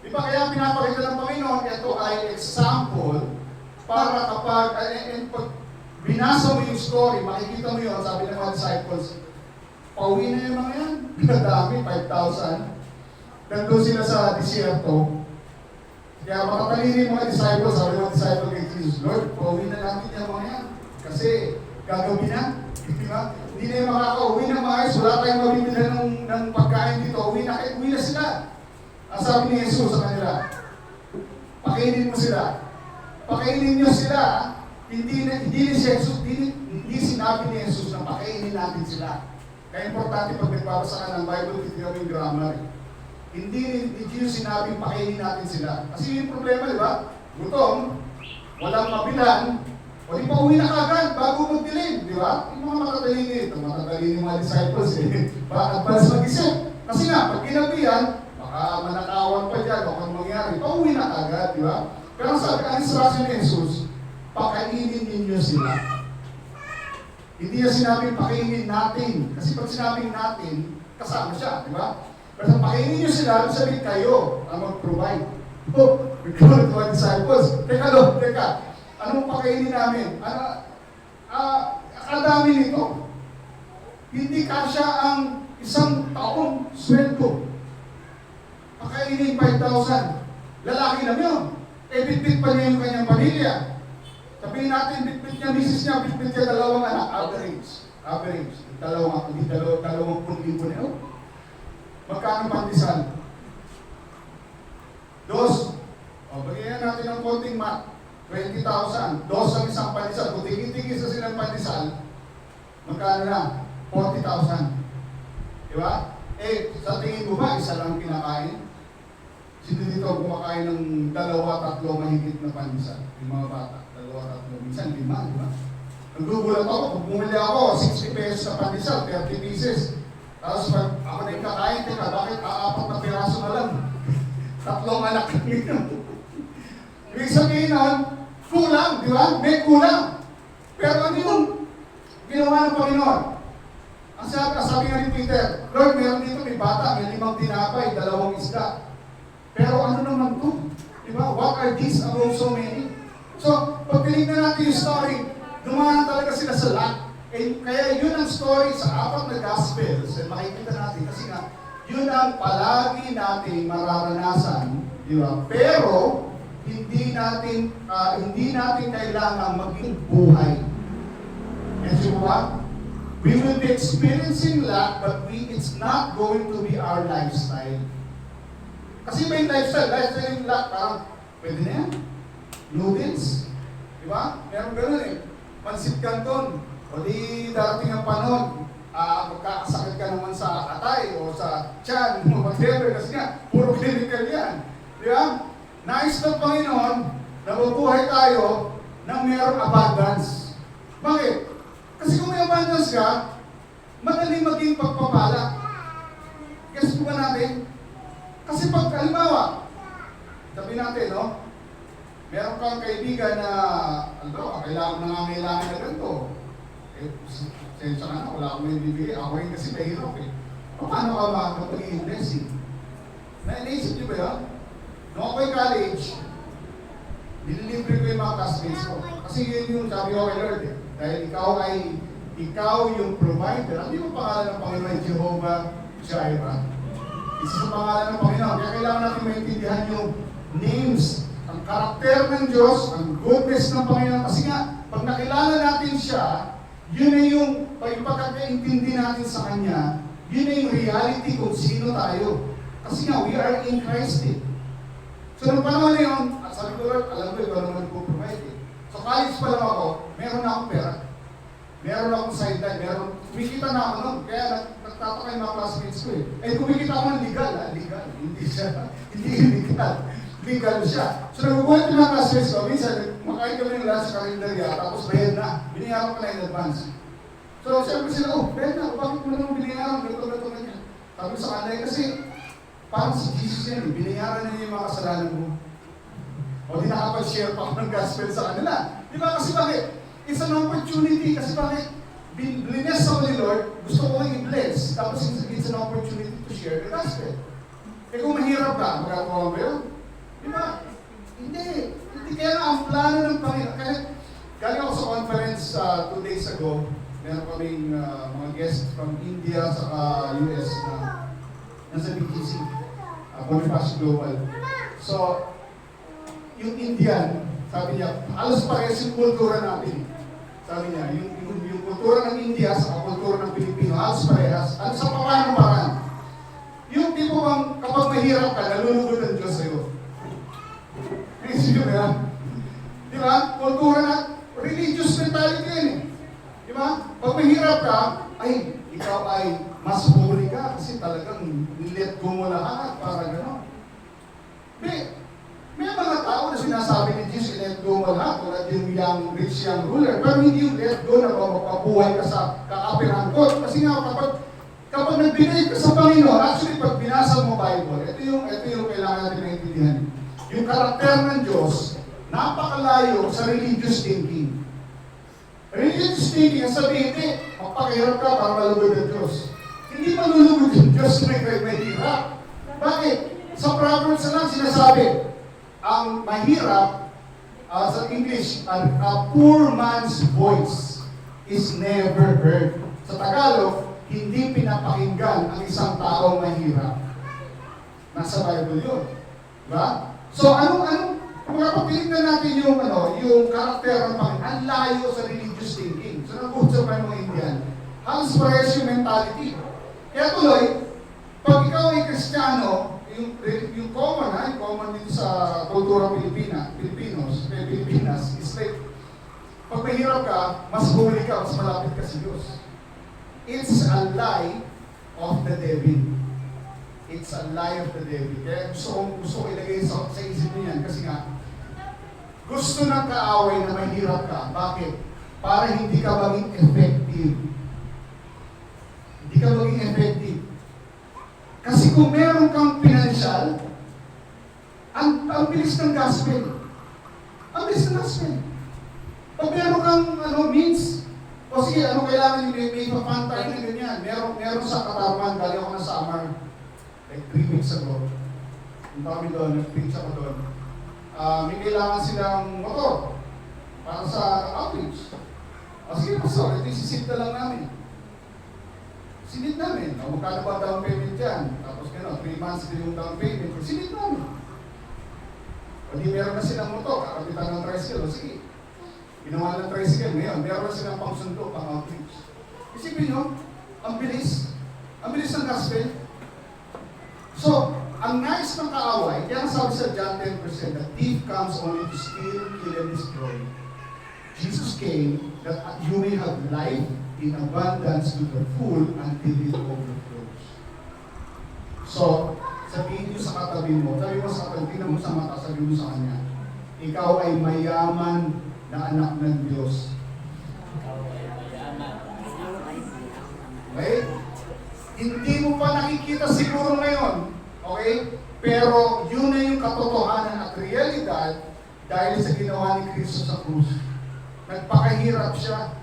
Diba kaya pinapakita ng Panginoon, ito ay example para kapag pag binasa mo yung story, makikita mo yun, sabi ng mga disciples, pauwi na yung mga yan. Pinadami, 5,000. Nandun sila sa disyerto. Kaya makatalino yung mga disciples, sabi ng mga disciples kay Jesus, Lord, pauwi na natin yung mga yan. Kasi gagawin na. Diba? Hindi na yung makaka-uwi na maayos, wala tayong mabibili ng pagkain dito, uwi na sila. Ang sabi ni Jesus sa kanila, pakainin mo sila. Pakainin niyo sila. Hindi sinabi ni Jesus na pakainin natin sila. Kaya importante pag nagbabasa ka ng Bible, hindi gawing grammar. Hindi ni Jesus sinabing pakainin natin sila. Kasi yung problema, di ba? Gutom, walang mabilan, o di pa uwi na kagad bago magdilim, di ba? Yung mga matatalino ito, matatalino yung mga disciples eh. Advance mag-isip. Kasi nga, pag ginabihan, baka manakawan pa dyan, o kung mangyari, pauwi na agad, di ba? Pero ang sabi, ang instruction ni Jesus, pakainin ninyo sila. Hindi niya sinabing pakainin natin. Kasi pag sinabing natin, kasama siya, di ba? Pero sa pakainin niyo sila, sabihin kayo ang mag-provide. Oh, we call it our disciples. Teka, anong pakainin namin? Akadami nito. Hindi kasya ang isang taong sweldo. Pakainin 5,000. Lalaki lang yun. Bit-bit pa niya yung kanyang pamilya. Sabihin natin, bit-bit niya, misis niya, bit-bit niya, 2 anak. Average. Dalawang libo niya. Magkano pandesal? 2. Bagyan natin ng konting mat. 20,000. 2 ang isang pandesal. Kung tingin-tingin sa silang pandesal, magkano na? 40,000. Di ba? Sa tingin mo ba, isa lang kinakain? Sino dito kumakain ng 2-3 mahigit na pandesal? Yung mga bata. 2-3. Minsan 5, di ba? Naggugulat ako. Kung bumili ako, 60 pesos na pandesal, 30 pieces. Tapos pag ako na yung kakain, teka, bakit 4 na piraso na lang? 3 anak nito. Ibig sabihin nun, kulang, di ba? May kulang. Pero ano yung ginawa ng Panginoon? Ang sabi nga ni Peter, Lord, meron dito may bata, may 5 tinapay, 2 isda. Pero ano naman to? Di ba? What are these among so many? So, pag tinignan natin yung story, dumaan talaga sila sa lahat. Kaya yun ang story sa 4 na Gospels. Makikita natin kasi nga, yun ang palagi natin mararanasan. Di ba? Pero, hindi natin kailangan maging buhay. And you know what? We will be experiencing lack, but it's not going to be our lifestyle. Kasi may lifestyle yung lack, parang, pwede na yan. Noodles. Di ba? Meron ganun eh. Pansit Canton. O di darating ang panahon, magkakasakit ka naman sa atay o sa tiyan, whatever, kasi nga, puro chemical yan. Di ba? Nais ng Panginoon na mabuhay tayo ng mayroong abundance. Bakit? Kasi kung may abundance ka, madali maging pagpapala. Guess po ba natin? Kasi pag, halimbawa, sabi natin, no? Meron kang kaibigan na, kailangan na ganito. Sensya ka na, wala akong may bibigay. Ako rin kasi mahirap eh. Paano ka makapagiging blessing? Naisip niyo ba yun? Noong ako'y college, nililibre ko yung mga classmates ko. Kasi yun yung sabi ko kay Lord eh. Dahil ikaw yung provider. Ano yung pangalan ng Panginoon? Jehovah Jireh. Isa sa pangalan ng Panginoon. Kaya kailangan natin maintindihan yung names, ang karakter ng Diyos, ang goodness ng Panginoon. Kasi nga, pag nakilala natin siya, yun na yung pagkakaintindi natin sa Kanya, yun na yung reality kung sino tayo. Kasi nga, we are in Christ eh. So, nung panahon na yun, sabi ko, Lord, alam ko, ikaw naman po provide eh. So, college pa lang ako, meron na akong pera. Meron akong sideline, kumikita na ako nun. Kaya nagtataka yung mga classmates ko eh. Kumikita ako ng legal. Hindi illegal. Legal siya. So, nagbubuhat yung mga classmates ko. Minsan, makain kami ng lunch sa kalendarya, tapos bayad na. Biniyaran ko na in advance. So, siyempre sila, bayad na. Bakit mo naman biniyaran? Ganito ganyan. Sabi sa kanila, kasi parang si Jesus yan, binayaran na yung mga kasalanan mo. O di nakapag-share pa ako ng gospel sa kanila. Di ba? Kasi bakit? It's an opportunity. Kasi bakit? Bless ako ni Lord, gusto ko i-bless. Tapos it's an opportunity to share the gospel. Kung mahirap ka, magagawa ba yun? Di ba? Hindi. Kaya nga ang plano ng Panginoon. Kaya galing ako sa conference 2 days ago. Meron kaming mga guests from India sa US na nasa BGC. Boniface Global. So, yung Indian, sabi niya, halos parehas yung kultura natin. Sabi niya, yung kultura ng India sa kultura ng Pilipino, halos parehas. Ano sa paano paraan? Yung tipo bang kapag mahirap ka, nalulugod ang Diyos sa'yo. Naisip mo yan? Di ba? Kultura na, religious mentality yan eh. Di ba? Pag mahirap ka, ay, ikaw ay mas holy ka kasi talagang let go mo lahat para gano'n. May mga tao na sinasabi ni Jesus, let go mo lahat, tulad yung rich young ruler, pero hindi yung let go na mapabuhay ka sa kakapirangkot. Kasi nga, kapag nagbigay ka sa Panginoon, actually pag binasa mo Bible, ito yung kailangan natin maintindihan. Yung karakter ng Diyos, napakalayo sa religious thinking. Religious thinking, ang sabihin, hindi, magpakahirap ka para malugod ang Diyos. Hindi malulugod ang Diyos na may hirap. Bakit? Sa Proverbs na lang sinasabi, ang mahirap, sa English, a poor man's voice is never heard. Sa Tagalog, hindi pinapakinggan ang isang taong mahirap. Nasa Bible yun. Diba? So, kung kapag natin yung karakter ng Panginoon, ang layo sa religious thinking. So, nag-uusap pa yung mga Indian. Halos parehas yung mentality. Kaya tuloy, pag ikaw ay Kristiyano, yung common dito sa kultura Pilipinas, is like, pag mahirap ka, mas huli ka, mas malapit ka sa Diyos. It's a lie of the devil. It's a lie of the devil. Kaya gusto ko ilagay sa isip niyo yan kasi nga, gusto ng kaaway na mahirap ka. Bakit? Para hindi ka maging effective. Hindi ka maging effective. Kasi kung meron kang financial, ang bilis ng gospel. Ang bilis ng gospel. Pag meron kang means, o sige, kailangan yung may pa-fund tayo na ganyan. Meron sa Katarman, galing ako ng summer, like 3 weeks ago. Punta kami doon, nag-preach ako doon. May kailangan silang motor para sa outreach. O sige, pastor, ito isisit na lang namin. Sinit namin. Magkano ba down payment dyan? Tapos 3 months din yung down payment. Sinit namin. O di meron na silang motor, kakapitan ng tricycle. O sige, ginawa ng tricycle ngayon. Meron na silang pang-sundo, pang-outreach. Isipin nyo, ang bilis ng gospel. So, ang nice ng kaaway, kaya sabi sa John 10%, the thief comes only to steal, kill, and destroy. Jesus came that you may have life in abundance to the full until it overflows. So, sabihin nyo sa katabi mo, sabi mo sa katabi, tingnan mo sa mata, sabi mo sa kanya, ikaw ay mayaman na anak ng Diyos. Okay? Hindi mo pa nakikita siguro ngayon, okay? Pero yun na yung katotohanan at realidad dahil sa ginawa ni Kristo sa krus. Nagpakahirap siya.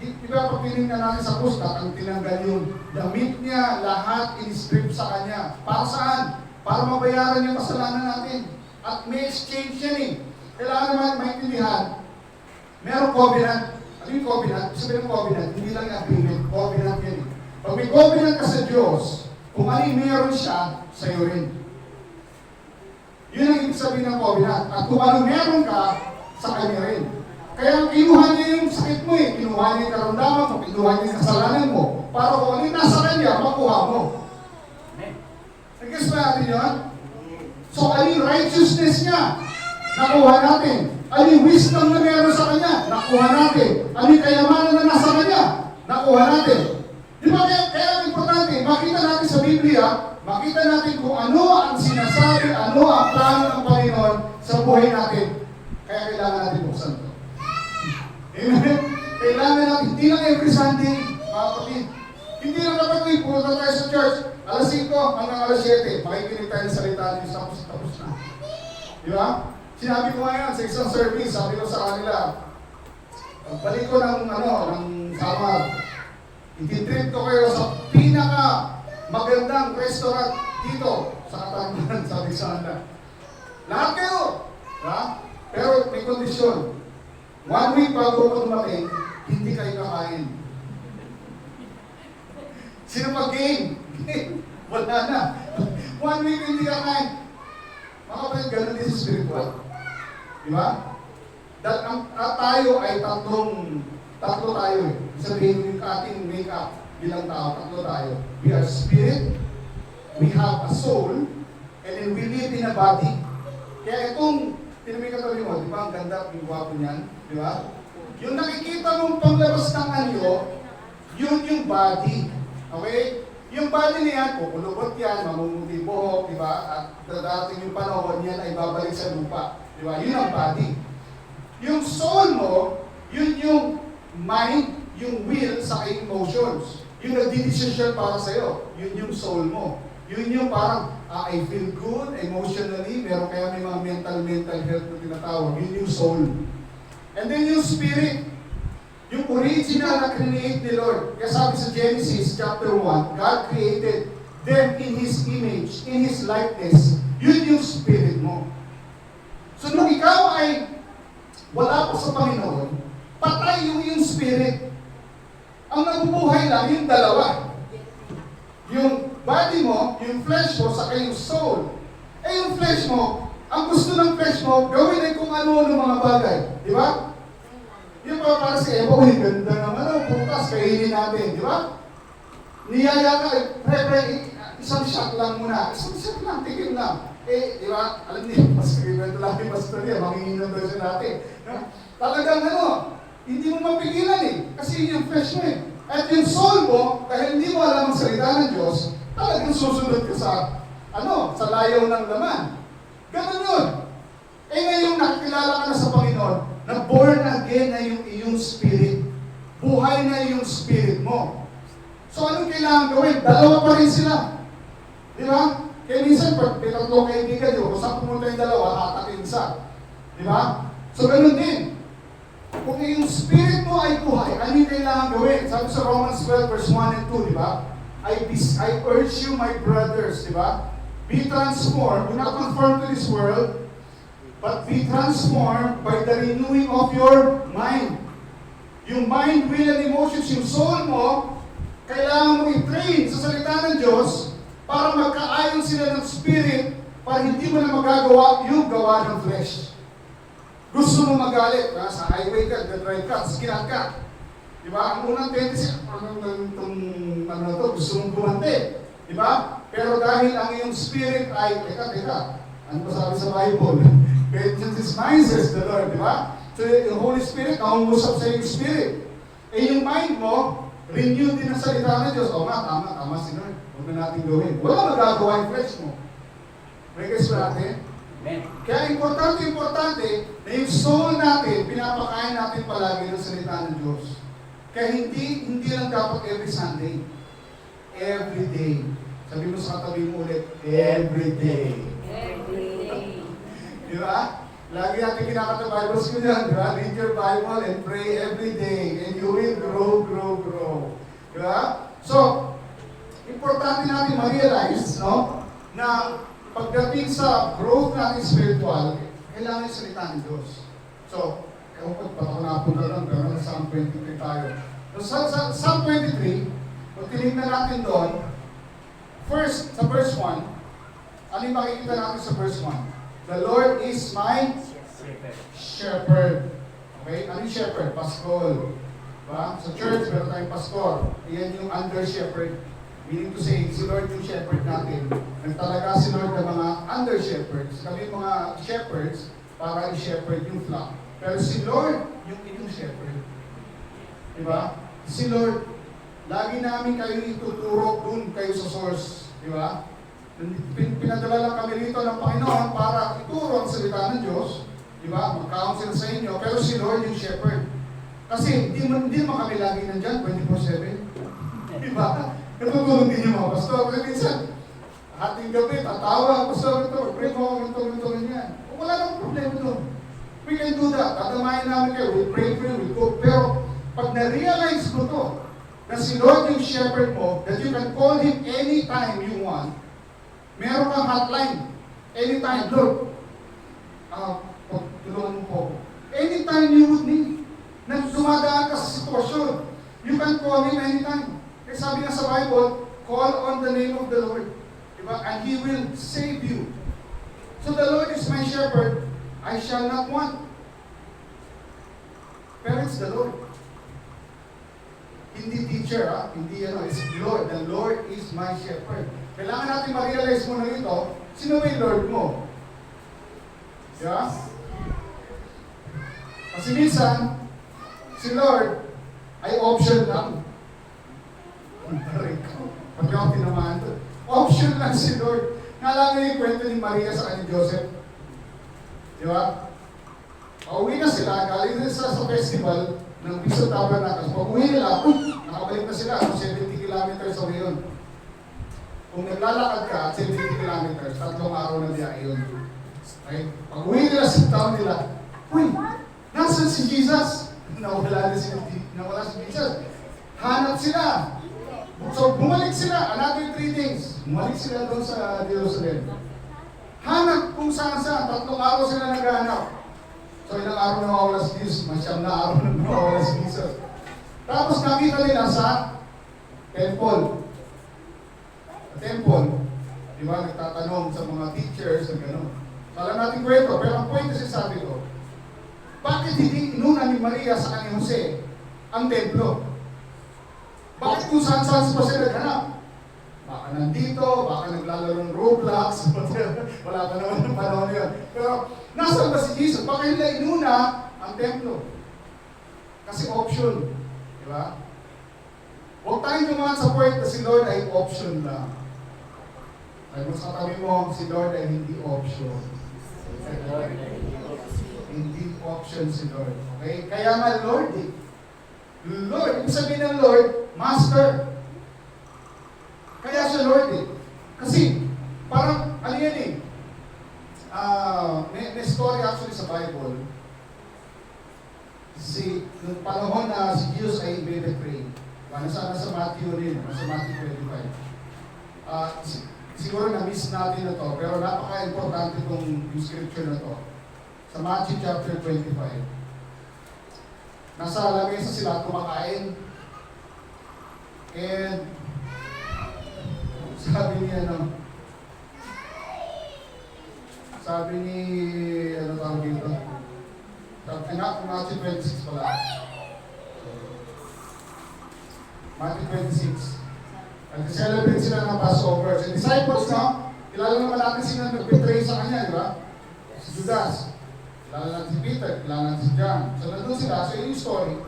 Di ba pag tinignan natin sa krus, tinanggal yung damit niya, lahat in-strip sa kanya. Para saan? Para mabayaran yung kasalanan natin. At may exchange yan eh. Kailangan naman maintindihan, merong covenant. Ano yung covenant? Sabi ng covenant, hindi lang yung agreement. Covenant yan eh. Pag may covenant ka sa Diyos, kung ano yung meron siya, sa'yo rin. Yun ang ibig sabihin ng covenant. At kung ano meron ka, sa kanya rin. Kaya kinuha niya yung sakit mo eh. Kinuha niya yung karamdaman mo, kinuha niya yung kasalanan mo. Para kung ano yung nasa kanya, makuha mo. Nag-guess ba natin yun? So, ano yung righteousness niya? Nakuha natin. Ano yung wisdom na meron sa kanya? Nakuha natin. Ano yung kayamanan na nasa kanya? Nakuha natin. Di ba kaya importante, makita natin sa Biblia, makita natin kung ano ang sinasabi, ano ang plano ng Panginoon sa buhay natin. Kaya kailangan natin buksan ito. Amen? Kailangan natin, hindi lang every Sunday, mga kapatid. Hindi lang kapag pumunta tayo sa church, alas 5 hanggang alas 7, makikinig tayo ng salita ng Diyos, tapos na. Di ba? Sinabi ko ngayon sa isang service, sabi ko sa kanila, balik ko ng Samar, ititrip ko kayo sa pinaka magandang restaurant dito sa Katarman, sabi sa kanila. Lahat kayo! Ha? Pero may kondisyon. 1 week bago ko dumating, hindi kayo kakain. Sino mag-game? Wala na. 1 week hindi kakain. Mga kapatid, ganun din sa spiritual. Di ba? Tayo ay tatlo tayo eh. Sabihin yung ating make-up bilang tao, tatlo tayo. We are spirit, we have a soul, and then we live in a body. Kaya itong tinamay katabi mo, di ba? Ang ganda, yung gwapo niyan. Di ba? Yung nakikita mong panglabas ng anyo, yun yung body. Okay? Yung body niyan, kukulubot yan, mamumuti buhok, di ba? At dadating yung panahon niyan ay babalik sa lupa. Di ba? Yun ang body. Yung soul mo, yun yung mind, yung will sa emotions. yung nagdidesisyon para sa'yo. Yun yung soul mo. Yun yung parang, I feel good emotionally, meron kaya may mga mental health na tinatawag. Yun yung soul. And then yung spirit, yung original na create ni Lord. Kaya sabi sa Genesis chapter 1, God created them in His image, in His likeness. Yun yung spirit mo. So nung ikaw ay wala pa sa Panginoon, patay yung spirit. Ang nabubuhay lang yung dalawa. Yung body mo, yung flesh mo, saka yung soul. Eh yung flesh mo, ang gusto ng flesh mo, gawin ay kung ano-ano mga bagay. Di ba? Yung mga para si Eva, uy, ganda naman, bukas, kainin natin. Di ba? Niyaya ka, isang shot lang muna. Isang shot lang, tigil lang. Eh, di ba? Alam niyo, mas kagibento lang yung pastor niya, manginginom daw siya natin. Talagang hindi mo mapigilan eh. Kasi yun yung flesh mo eh. At yung soul mo, dahil hindi mo alam ang salita ng Diyos, talagang susunod ka sa layaw ng laman. Ganun yun. Eh ngayong nakikilala ka na sa Panginoon, na born again na yung iyong spirit. Buhay na yung spirit mo. So anong kailangan gawin? Dalawa pa rin sila. Di ba? Kaya minsan, pag may tatlong kaibigan nyo, kung saan pumunta yung dalawa, hatakin isa. Di ba? So ganun din. Kung yung spirit mo ay buhay, ano yung kailangan gawin? Sabi sa Romans 12 verse 1 and 2, di ba? I urge you, my brothers, di ba? Be transformed, do not conform to this world, but be transformed by the renewing of your mind. Yung mind, will, and emotions, yung soul mo, kailangan mo i-train sa salita ng Diyos para magkaayon sila ng spirit para hindi mo na magagawa yung gawa ng flesh. Gusto mo magalit, sa highway ka, nag-drive ka, skill ka. Di ba? Ang unang tendency, gusto mong gumante. Di ba? Pero dahil ang iyong spirit ay, teka, ano pa sabi sa Bible? Vengeance is mine, says the Lord, di ba? So yung Holy Spirit, nakungusap sa iyong spirit. Eh yung mind mo, renewed din ang salita ng Diyos. O nga, tama si Lord. Huwag na natin gawin. Wala magagawa yung flesh mo. May guess ba natin? Amen. Kaya importante na yung soul natin, pinapakain natin palagi ng salita ng Diyos. Kaya hindi lang dapat every Sunday. Every day. Sabi mo sa katabi mo ulit, every day. Every day. Di ba? Lagi natin kinakata Bible school yan, di ba? Read your Bible and pray every day and you will grow. Di ba? So, importante natin ma-realize, no? Na pagdating sa growth natin spiritual, kailangan yung salita ng Diyos. So, ewan ko, baka napunta lang, pero sa Psalm 23 tayo. So, sa Psalm 23, kung tinignan natin doon, first, sa verse 1, ano yung makikita natin sa verse 1? The Lord is my shepherd. Okay? Ano yung shepherd? Pastor. Diba? Sa church, meron tayong pastor. Iyan yung under shepherd. Meaning to say, si Lord yung shepherd natin. Nagtalaga si Lord ng mga under shepherds. Kami mga shepherds para i-shepherd yung flock. Pero si Lord yung inyong shepherd. Diba? Si Lord, lagi namin kayo ituturo dun kayo sa source. Diba? Pinadala lang kami rito ng Panginoon para ituro ang salita ng Diyos. Diba? Mag-counsel sa inyo. Pero si Lord yung shepherd. Kasi hindi naman kami lagi nandyan 24/7. Diba? Natutulong din yung mga pastor. Kasi minsan, hating gabi, tatawa, pastor, ito, pray mo, ito, ganyan. Wala nang problema doon. We can do that. Tatamahin namin kayo. We pray for you, we go. Pero, pag na-realize mo to, na si Lord yung shepherd mo, that you can call Him anytime you want, meron kang hotline. Anytime, Lord, tulungan mo po. Anytime you would need. Na dumadaan ka sa sitwasyon, you can call Him anytime. Kasi sabi nga sa Bible, call on the name of the Lord. Diba? And He will save you. So the Lord is my shepherd, I shall not want. Pero it's the Lord. Hindi teacher, hindi it's Lord. The Lord is my shepherd. Kailangan natin ma-realize mo na ito, sino ba yung Lord mo? Yeah? Kasi minsan, si Lord ay option lang. Pag ako tinamaan doon. Option lang si Lord. Naalala yung kwento ni Maria sa kanyang Joseph. Di ba? Pauwi na sila, galing na sila sa festival ng Piso Tabernacles. Pag uwi nila, nakabalik na sila, 70 kilometers away yun. Kung naglalakad ka at 70 kilometers, 3 araw na biyahe yun. Okay? Pag uwi nila sa town nila, uy, nasan si Jesus? Nawala si Jesus. Hanap sila. So, bumalik sila. Another 3 days. Bumalik sila doon sa Jerusalem. Hanap kung saan-saan. 3 araw sila naghahanap. So, ilang araw na mawala si Jesus. Masyam na araw na mawala si Jesus. Tapos nakita nila sa temple. Sa temple, di ba, nagtatanong sa mga teachers na gano'n. Kala natin kwento, pero ang point kasi sabi ko, bakit hindi inuna ni Maria sa kanya Jose ang templo? Bakit kung saan-saan pa sila naghanap? Baka nandito, baka naglalaro ng Roblox, wala pa naman ng panahon na yun. Pero nasaan ba si Jesus? Bakit nila inuna ang templo? Kasi option, di ba? Huwag tayong dumaan sa point na si Lord ay option lang. Ay kung sa tabi mo, si Lord ay hindi option. Hindi option si Lord. Okay? Kaya nga Lord eh. Lord, ibig sabihin ng Lord, Master. Kaya siya Lord eh. Kasi, parang, ano yan eh, may story actually sa Bible. Nung panahon na si Jesus ay i-betray, nasa Matthew rin, nasa Matthew 25. Siguro na-miss natin na to, pero napaka-importante itong yung scripture na to. Sa Matthew chapter 25. Nasa lamesa sila kumakain. And sabi ni ano tawag dito? Matthew 26 pala. Matthew 26. Nag-celebrate sila ng Passover. Sa disciples, no? Kilala naman natin sila nag-betray sa kanya, di ba? Si Judas. Kilala natin si Peter. Kilala natin si John. So, nandun sila. So, yung story.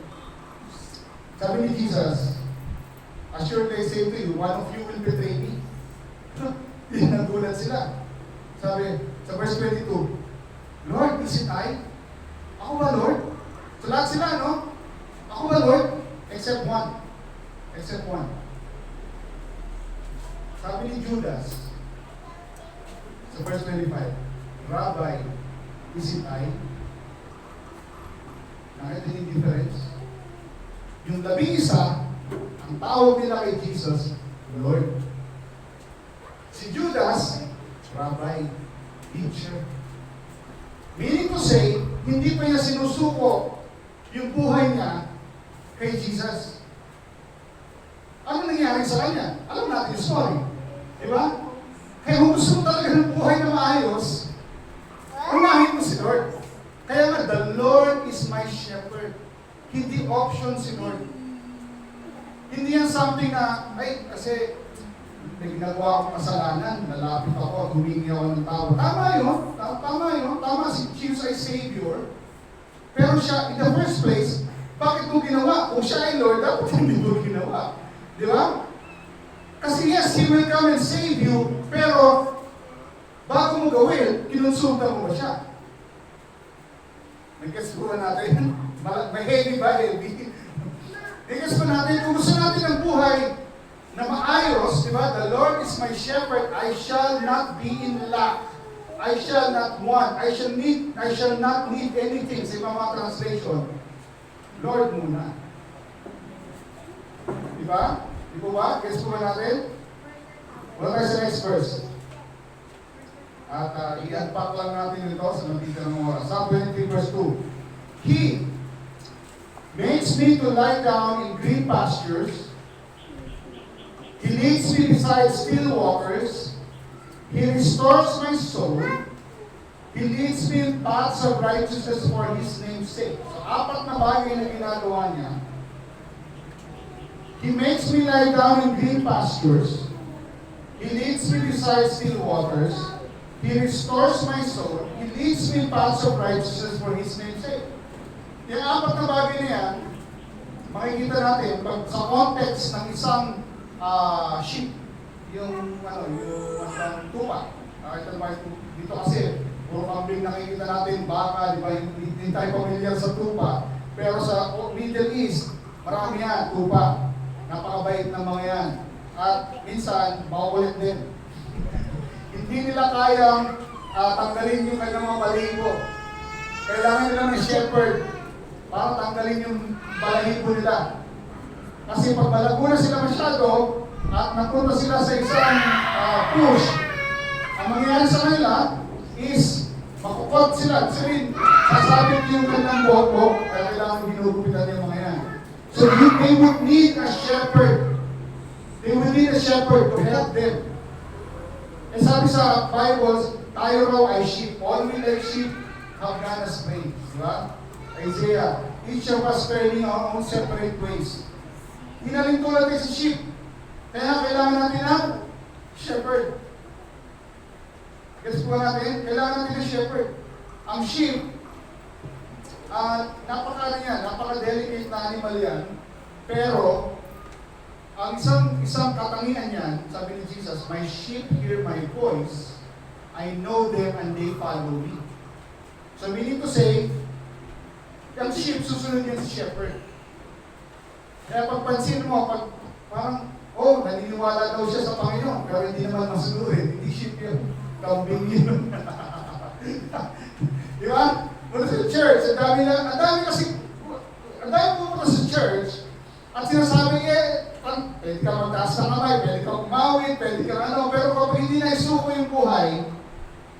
Sabi ni Jesus, assuredly I say to you, one of you will betray me. Nagulat sila. Sabi, sa verse 22, Lord, is it I? Ako ba, Lord? So, lahat sila, no? Ako ba, Lord? Except one. Except one. Sabi ni Judas, sa verse 25, Rabbi, is it I? Nakita niyo yung difference? Yung 11, ang tawag nila kay Jesus, Lord. Si Judas, Rabbi, teacher. Meaning to say, hindi pa niya sinusuko yung buhay niya kay Jesus. Ano nangyari sa kanya? Alam natin yung story. Diba? Kaya kung gusto mo talaga ng buhay na maayos, unahin mo si Lord. Kaya nga, the Lord is my shepherd. Hindi option si Lord. Hindi yan something na, ay, kasi may ginagawa akong kasalanan, nalapit ako, humingi ako ng tao. Tama yun. Tama yun. Tama si Jesus ay Savior. Pero siya, in the first place, bakit mo ginawa? Kung siya ay Lord, dapat hindi mo ginawa. Di ba? Kasi yes, He will come and save you, pero bago mo gawin, kinonsulta mo ba siya? Nag-guess po natin? May heavy ba? Heavy. Nag-guess po natin, kung gusto natin ang buhay na maayos, di ba? The Lord is my shepherd, I shall not be in lack. I shall not want. I shall not need anything. Sa mga translation, Lord muna. Di ba? Di po ba? Guess po ba natin? Wala tayo sa next verse. At i-unpack lang natin ito sa nabita ng oras. Psalm 23 verse 2. He makes me to lie down in green pastures. He leads me beside still waters. He restores my soul. He leads me in paths of righteousness for His name's sake. So, 4 na bagay na ginagawa niya. He makes me lie down in green pastures. He leads me beside still waters. He restores my soul. He leads me in paths of righteousness for His name's sake. Yung 4 na bagay na yan, makikita natin pag sa context ng isang sheep, yung tupa. Dito kasi, puro kambing nakikita natin, baka, di ba, hindi tayo pamilyar sa tupa. Pero sa Middle East, marami yan, tupa. Napakabait ng mga yan. At minsan, makukulit din. Hindi nila kayang tanggalin yung kanilang mga balahibo. Kailangan nila ng shepherd para tanggalin yung balahibo nila. Kasi pag malago na sila masyado at napunta sila sa isang push, ang mangyayari sa kanila is makukot sila. Sabihin, sasabit yung kanilang buhok, kaya kailangan ginugupitan yung mga yan. So they would need a shepherd. They would need a shepherd to help them. Eh sabi sa Bible, tayo raw ay sheep. All we like sheep have gone astray. Diba? Isaiah, each of us turning our own separate ways. Hinaling tulad tayo sa sheep. Kaya kailangan natin ng shepherd. Guess po natin, kailangan natin ng shepherd. Ang sheep, napaka-delicate na animal yan. Pero, ang isang katangian yan, sabi ni Jesus, my sheep hear my voice, I know them and they follow me. So meaning to say, yung sheep, susunod yan si shepherd. Kaya pagpansin mo, parang, naniniwala daw siya sa Panginoon, pero hindi naman masunurin, hindi sheep yun. Kambing yun. Di ba? Muna sa church, ang dami pumunta sa church, at sinasabi, pwede ka magtaas ng kamay, pwede ka umawit, pwede ka pero kapag hindi na isuko yung buhay,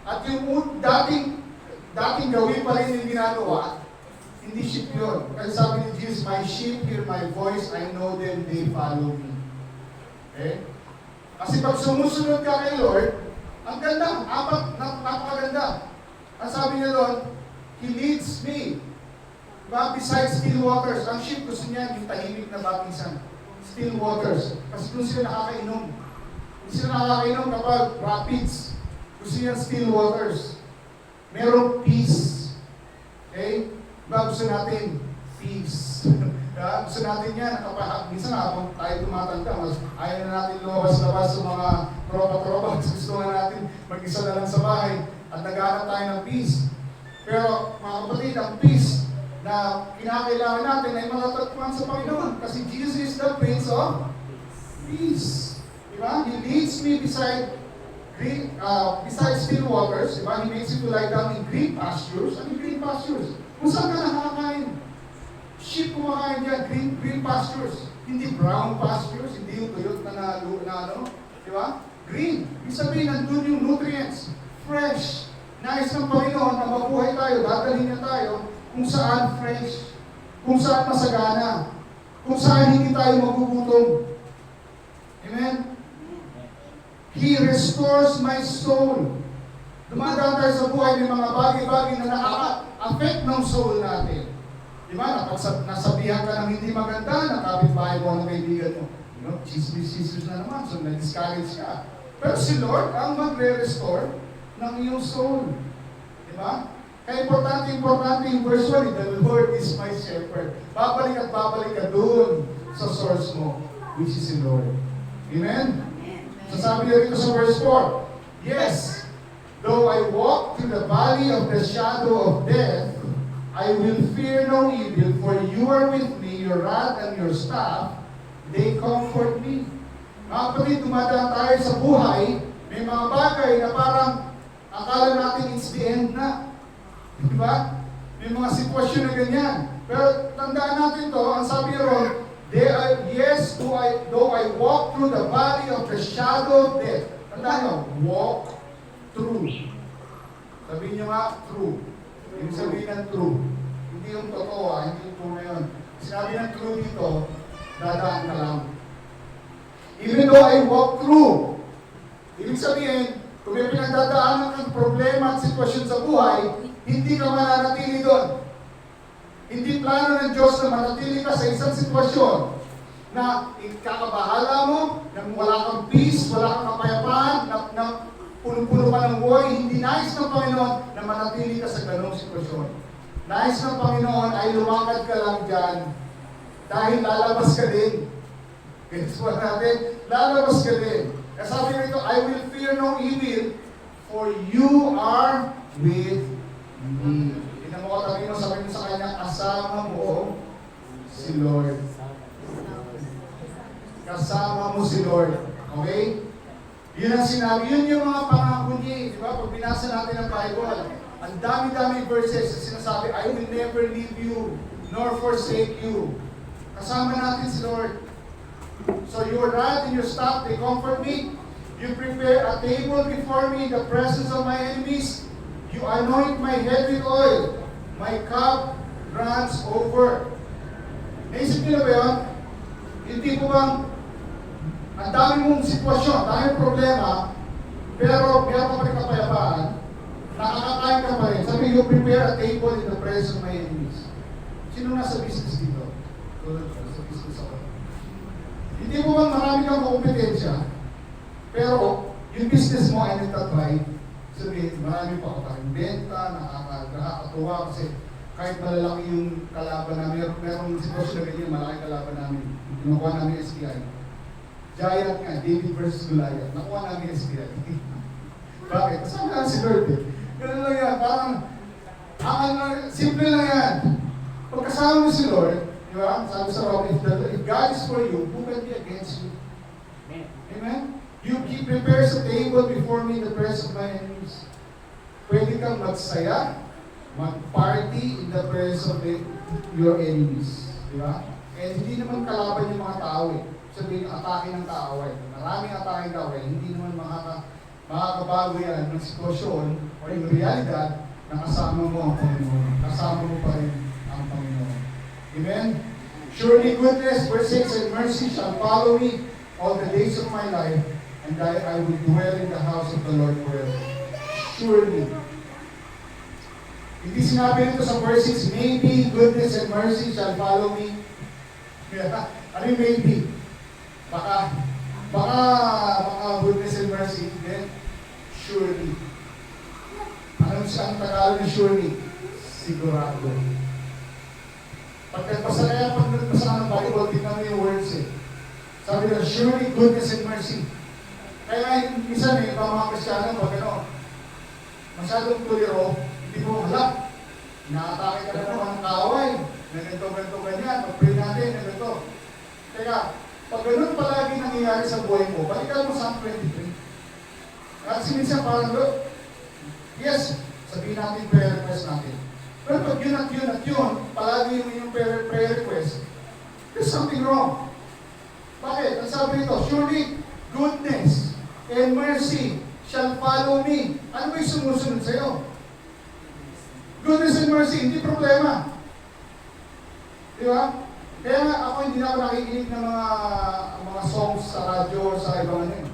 at yung dating gawin pa rin yung ginagawa, hindi sheep yun. Kasi sabi ni Jesus, my sheep hear my voice, I know them, they follow me. Okay? Kasi pag sumusunod ka kay Lord, ang ganda, napakaganda. Ang sabi niya doon, He leads me. Diba? Besides still waters. Ang sheep gusto niya yung tahimik na baptisan. Still waters. Kasi doon sila nakakainom. Hindi sila nakakainom kapag rapids. Gusto niya still waters. Merong peace. Okay? Diba gusto natin? Peace. Diba? Gusto natin yan. Minsan habang tayo tumatanda, mas ayaw na natin lumabas-labas sa mga tropa-tropa. Gusto na natin mag-isa na lang sa bahay at naghahanap tayo ng peace. Pero mga kapatid, ang peace na kinakailangan natin ay matatagpuan sa Panginoon. Kasi Jesus is the Prince of Peace. Diba? He leads me beside still waters. Diba? He makes you to lie down in green pastures. Ano green pastures? Kung saan ka nakakain? Sheep kumakain dyan, green pastures. Hindi brown pastures, hindi yung tuyot na diba? Green. Ibig sabihin, nandun yung nutrients. Fresh. Nais ng Panginoon na mabuhay tayo, dadalhin niya tayo kung saan fresh, kung saan masagana, kung saan hindi tayo magugutom. Amen? He restores my soul. Dumadaan tayo sa buhay ng mga bagay-bagay na nakaka-affect ng soul natin. Diba? Nasabihan ka ng hindi maganda, nakapit-bahay mo ng kaibigan mo. Chismis na naman, so na-discourage ka. Pero si Lord ang magre-restore ng iyong soul. Diba? Kaya importante yung verse 1, the Lord is my shepherd. Babalik at babalik ka doon sa source mo, which is the Lord. Amen? So sabi niya rito sa verse 4, yes, though I walk through the valley of the shadow of death, I will fear no evil, for you are with me, your rod and your staff, they comfort me. Mga kapatid, dumadaan tayo sa buhay, may mga bagay na parang akala natin it's the end na. Diba? May mga sitwasyon na ganyan. Pero tandaan natin to, ang sabi ron, yes, though I walk through the valley of the shadow of death. Tandaan nyo, walk through. Sabihin nyo nga, through. Ibig sabihin ng true. Hindi yung totoo, hindi yung true na yun. Sinabi ng true dito, dadaan ka lang. Even though I walk through, ibig sabihin, kung may pinagdadaanan ng problema at sitwasyon sa buhay, hindi ka mananatili doon. Hindi plano ng Diyos na manatili ka sa isang sitwasyon na ikakabahala mo, na wala kang peace, wala kang kapayapaan, na puno-puno ka ng buhay. Hindi nais ng Panginoon na manatili ka sa ganong sitwasyon. Nais ng Panginoon ay lumakad ka lang dyan dahil lalabas ka din. Guess what natin? Lalabas ka din. Kaya sabi nito, I will fear no evil, for you are with me. Tingnan mo katabi mo, sabi mo sa kanya, kasama mo si Lord. kasama mo si Lord. Okay? Yun ang sinabi, yun yung mga pangako niya. Di ba? Pag binasa natin ang Bible, ang dami-dami verses na sinasabi, I will never leave you, nor forsake you. Kasama natin si Lord. So your rod and your staff, they comfort me. You prepare a table before me in the presence of my enemies. You anoint my head with oil. My cup runs over. Naisip niyo na ba yun? Hindi po bang ang dami mong sitwasyon, ang dami mong problema, pero meron ka pa rin kapayapaan, nakakakain ka pa rin. Sabi, you prepare a table in the presence of my enemies. Sino nasa business dito? Tulad ko, sa business ako. Hindi mo bang marami kang kompetensya, pero yung business mo ay nagtatry, sabihin, marami pa ako tayong benta, nakakatuwa kasi kahit malalaki yung kalaban namin, merong sitwasyon na ganyan, malaki kalaban namin. Kinukuha namin SBI. Giant nga, David versus Goliath. Nakuha namin SBI. Bakit? Kasama lang si Lord eh. Ganun lang yan, parang, simple lang yan. Pag kasama mo si Lord, di ba? Sabi sa Robin, if God is for you, who can be against you? Amen? You keep prepares a table before me in the presence of my enemies. Pwede kang magsaya, mag-party in the presence of your enemies. Di ba? And hindi naman kalaban yung mga tao eh. Sabihin, atake ng kaaway. Maraming atake ng kaaway. Hindi naman makakabago yan ng sitwasyon o yung realidad na kasama mo ang Panginoon. Kasama mo pa rin ang Panginoon. Amen? Surely goodness, verse 6, and mercy shall follow me all the days of my life, and I will dwell in the house of the Lord forever. Surely. Hindi sinabi nito sa verse 6, maybe goodness and mercy shall follow me. Ano yung maybe? Baka goodness and mercy, then surely. Anong Tagalog ng surely? Sigurado. Pag nagpasa ka ng Bible, tingnan mo yung words eh. Sabi nila, surely goodness and mercy. Kaya minsan eh, ibang mga Kristyano, pag ano, masyadong tuliro, hindi mo halap. Nakatake ka na naman ng kaaway. Na ganito, ganyan. Pag-pray natin, na ganito. Teka, pag ganun palagi nangyayari sa buhay mo, balikan mo sa 23. Kasi minsan parang, yes, sabihin natin prayer request natin. Pero pag yun at yun, palagi yung prayer request, there's something wrong. Bakit? Ang sabi nito, surely goodness and mercy shall follow me. Ano ba yung sumusunod sa'yo? Goodness and mercy, hindi problema. Di ba? Kaya nga ako hindi na ako nakikinig ng mga songs sa radyo or sa ibang ano.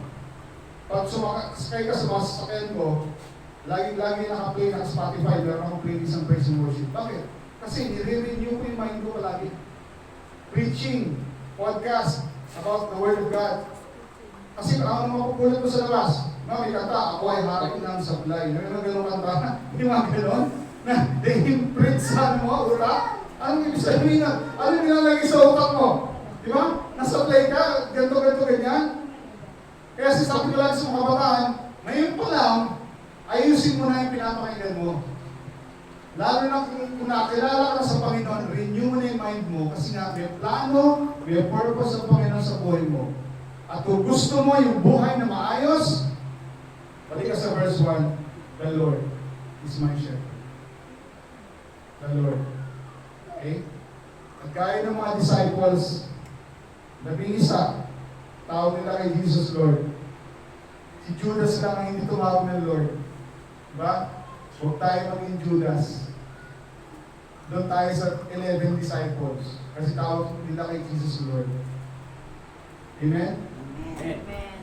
Pag sumakay ka sa mga sasakyan ko, lagi naka-play ng Spotify, meron akong playlist ng praise and worship. Bakit? Kasi nire-renew ko yung mind ko palagi. Preaching, podcast about the Word of God. Kasi ang mapupulot ko sa labas, may kanta, ako ay haring ng sablay. Ano gano'ng kanta? Hindi mga gano'n? Na they imprint sa mga utak. Anong ibig sabihin na? Ano nilalagay sa utak mo? Di ba? Nasa-play ka, ganito, ganyan. Kaya sasabi ko lang sa mga kabataan, ngayon pa lang, ayusin mo na yung pinapakinggan mo. Lalo na kung nakilala ka sa Panginoon, renew mo na yung mind mo kasi nga may plano, may purpose sa Panginoon sa buhay mo. At kung gusto mo yung buhay na maayos, balik ka sa verse 1, the Lord is my shepherd. The Lord. Okay? At gaya ng mga disciples, labing isa, tawag nila kay Jesus Lord. Si Judas lang ang hindi tumawag ng Lord. Diba? Huwag tayo maging Judas. Doon tayo sa 11 disciples. Kasi tawag nila kay Jesus Lord. Amen? Amen.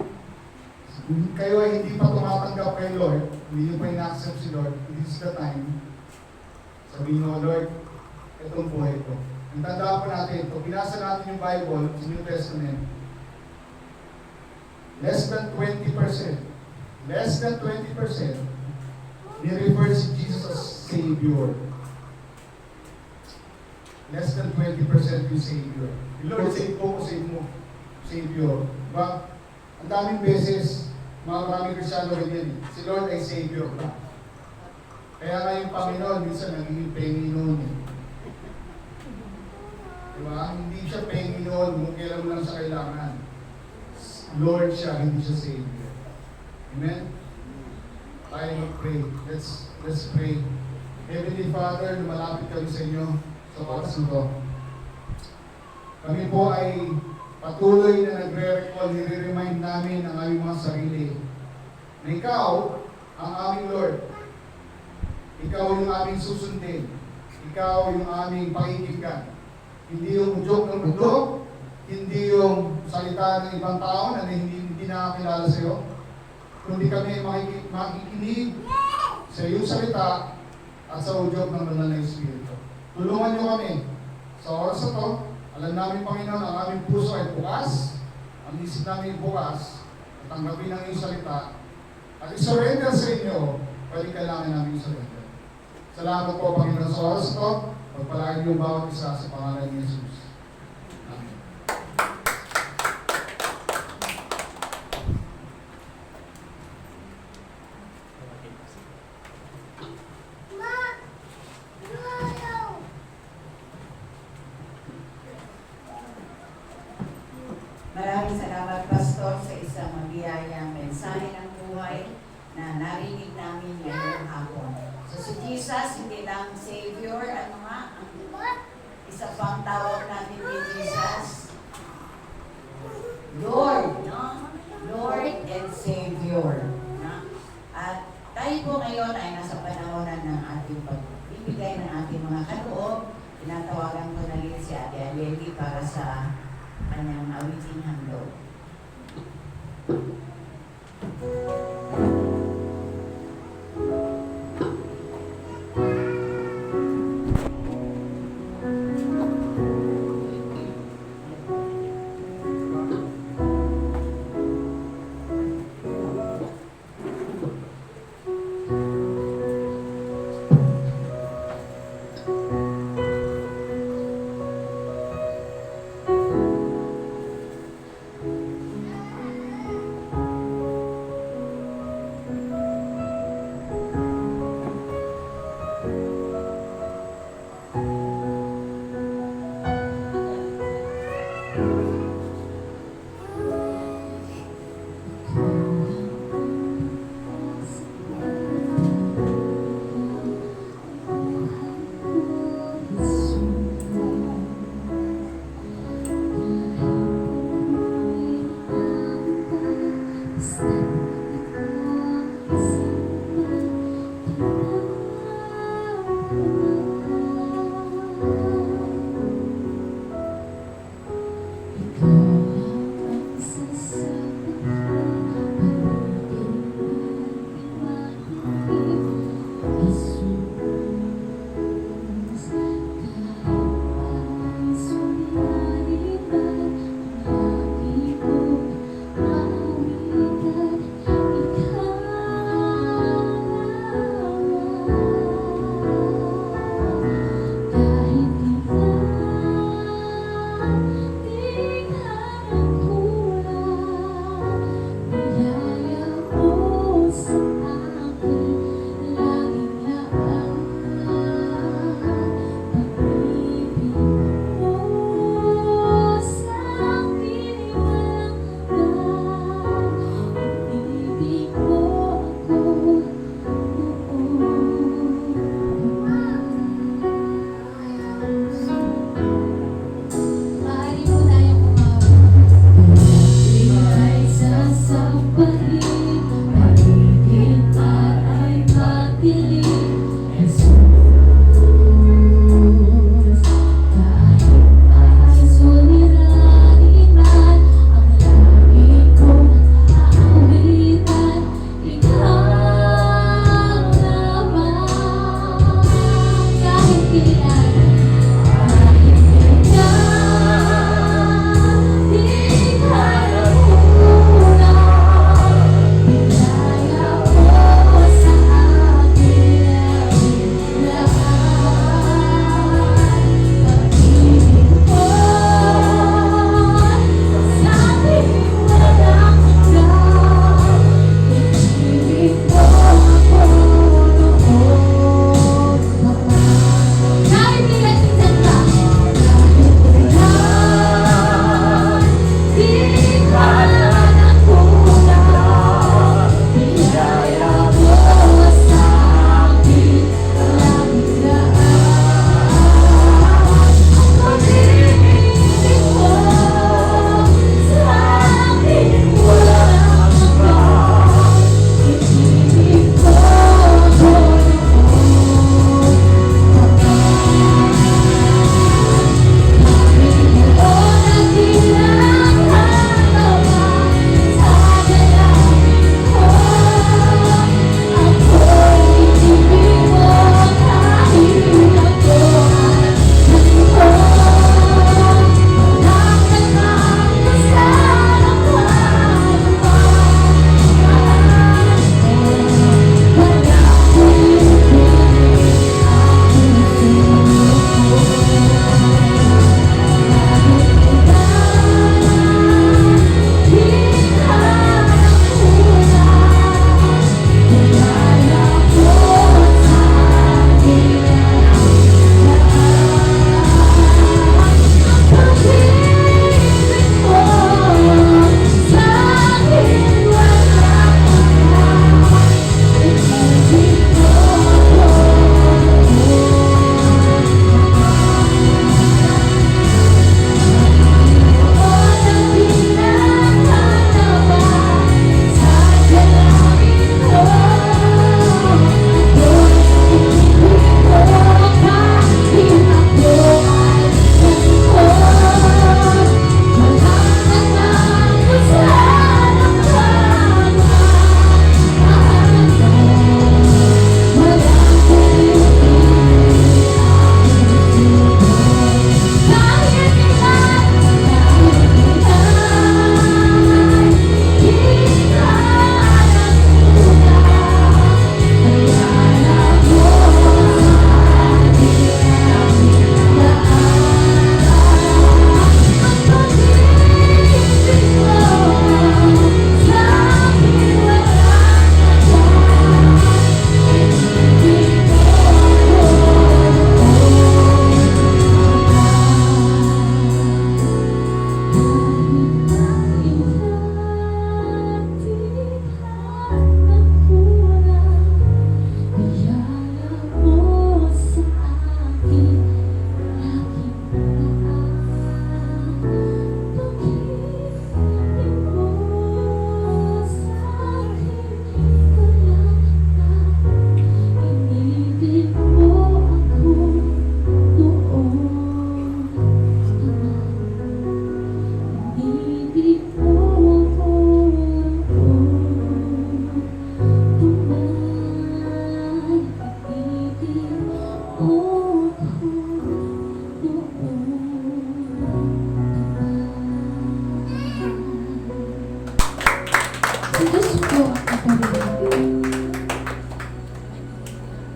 Kayo ay hindi pa tumatanggap kay Lord, hindi nyo pa ina-accept si Lord, this is the time. Sabihin mo, Lord, itong buhay ko. Ang tandaan po natin, pag binasa natin yung Bible, sa New Testament, less than 20%, ni-refer si Jesus as Savior. Less than 20% yung Savior. Yung Lord, save ko, save mo. Savior. Diba? Ang daming beses, maraming Kristyano ganyan. Si Lord ay Savior. Kaya nga yung Panginoon, minsan naging Panginoon. Diba? Hindi siya Panginoon kung kailan mo lang siya kailangan. Lord siya, hindi siya Savior. Amen? Tayo mag-pray. Let's pray. Heavenly Father, lumalapit kami sa inyo sa oras nito. Kami po ay patuloy na nagre-recall, nire-remind namin ang aming mga sarili na Ikaw ang aming Lord. Ikaw yung aming susundin. Ikaw yung aming pakikinggan. Hindi yung joke ng mundo, hindi yung salita ng ibang tao na hindi nakakilala sa iyo, kundi kami makikinig sa iyong salita at sa udyok ng banal na Espiritu. Tulungan niyo kami sa oras na to. Alam namin, Panginoon, ang aming puso ay bukas, ang isip namin bukas, at tanggapin ang iyong salita, at isurrender sa inyo, balikan lang namin yung surrender. Salamat po, Panginoon, sa oras na to. Pagpalain niyo bawat isa sa pangalan ni Jesus. Amen. Maraming salamat, Pastor, sa isang mabiyayang mensahe ng buhay na narinig namin ngayong hapon. So si Jesus, hindi lang Savior, ano nga, ang isa pang tawag natin kay Jesus, Lord, no? Lord and Savior. No? At tayo po ngayon ay nasa panahonan ng ating pagbibigay ng ating mga kaloob. Tinatawagan ko na rin si Ate Aleli para sa kanyang awiting handog. po ang kapatid.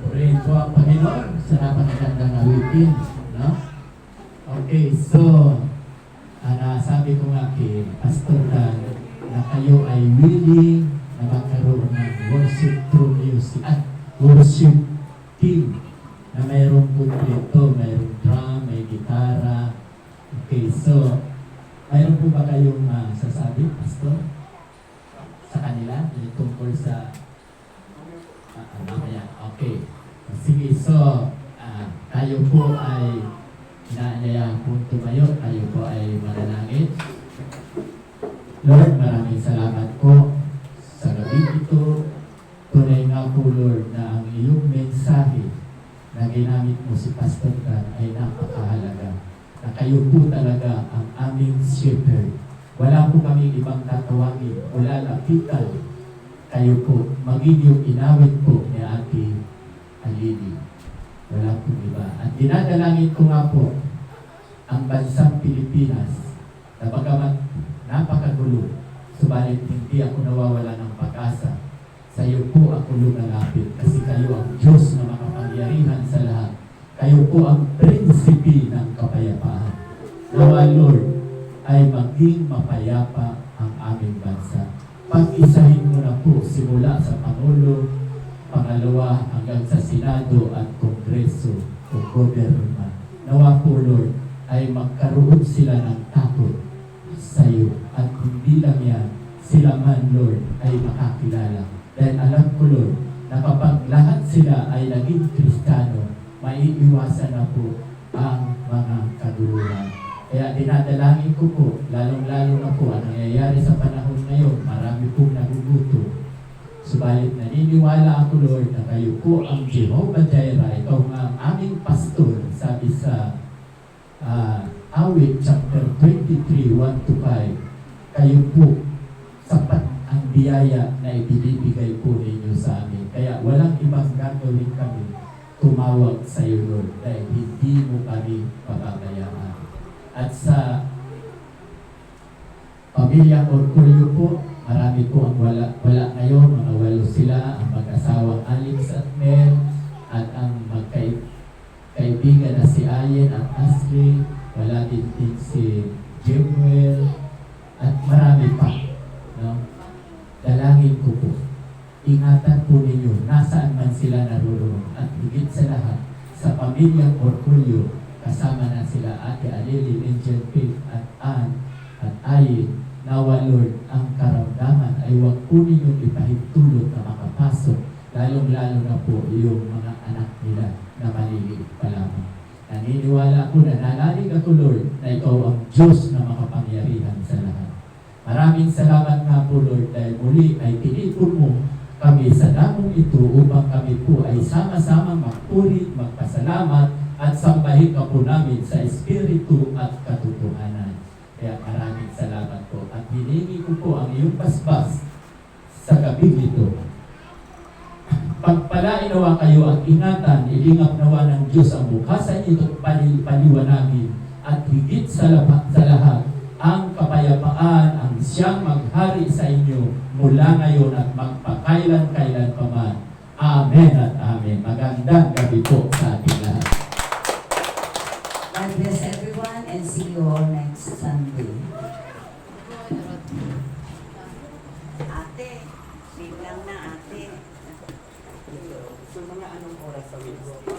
Purihin po ang Panginoon sa napakagandang awitin, no? Okay, so, sabi ko nga kay Pastor Dan na kayo ay willing na magkaroon ng worship through music at worship team na mayroong kumpleto, mayroong drum, may gitara. Okay, so, mayroon po ba kayong sasabi, Pastor? Sa kanila, yung tungkol sa mamaya. Okay. Sige, so, tayo po ay inaanyayahan po tumayo. Tayo po ay manalangin. Lord, maraming salamat po sa gabi ito. Tunay nga po, Lord, na ang iyong mensahe na ginamit mo si Pastor Dan ay napakahalaga. Na kayo po talaga ang aming shepherd. Wala po kami ibang tatawagin. Wala lapitan. Kayo po, maging yung inawit po ni Ate Alini. Wala po iba. At dinadalangin ko nga po ang bansang Pilipinas na bagamat napakagulo, subalit hindi ako nawawala ng pag-asa. Sa iyo po ako lumalapit kasi kayo ang Diyos na makapangyarihan sa lahat. Kayo po ang prinsipi ng kapayapaan. Nawa, Lord, ay maging mapayapa ang aming bansa. Pag-isahin mo na po simula sa Pangulo, pangalawa hanggang sa Senado at Kongreso o Gobyerno. Nawa po, Lord, ay magkaroon sila ng takot sa iyo at hindi lang yan, sila man, Lord, ay makakilala. Dahil alam ko, Lord, na kapag lahat sila ay naging Kristiyano, maiiwasan na po ang mga kaguluhan. Kaya dinadalangin ko po, lalong-lalo na po ang nangyayari sa panahon ngayon, marami pong nagugutom. Subalit naniniwala ako, Lord, na kayo po ang Jehovah Jireh, ikaw nga ang aming pastor, sabi sa Awit chapter 23, 1-5, kayo po sapat ang biyaya na ibinibigay po ninyo sa amin. Kaya walang ibang gagawin kami tumawag sa iyo, Lord, dahil hindi mo kami pababayaan. At sa pamilya Orgulyo po, marami po ang wala ngayon, mga 8 sila, ang mag-asawang Alex at Mel, at ang magkaibigan na si Ayen at Ashley, wala din si Jimwell, at marami pa. No? Dalangin ko po, ingatan po ninyo, nasaan man sila naroon, at higit sa lahat, sa pamilyang Orgulyo, kasama na sila Ate Alili, Angel Faith, at Ann, at Ayin. Nawa, Lord, ang karamdaman ay huwag po ninyong ipahintulot na makapasok, lalong-lalo na po yung mga anak nila na maliliit pa lamang. Naniniwala ko na nanalig ako, Lord, na ikaw ang Diyos na makapangyarihan sa lahat. Maraming salamat nga po, Lord, dahil muli ay tinipon mo kami sa damong ito upang kami po ay sama-sama magpuri, magpasalamat, at sambahin ka po namin sa Espiritu at katotohanan. Kaya maraming salamat po. At hiningi ko po ang iyong basbas sa gabi ito. Pagpalain nawa kayo at ingatan, ilingap nawa ng Diyos ang mukha sa inyo paliwanagin, at higit sa lahat, ang kapayapaan ang siyang maghari sa inyo mula ngayon at magpakailan-kailan pa man. Amen at amen. Magandang gabi po sa ating lahat. God bless everyone and see you all next Sunday. Ate, biglang na ate. So mga anong oras sa week?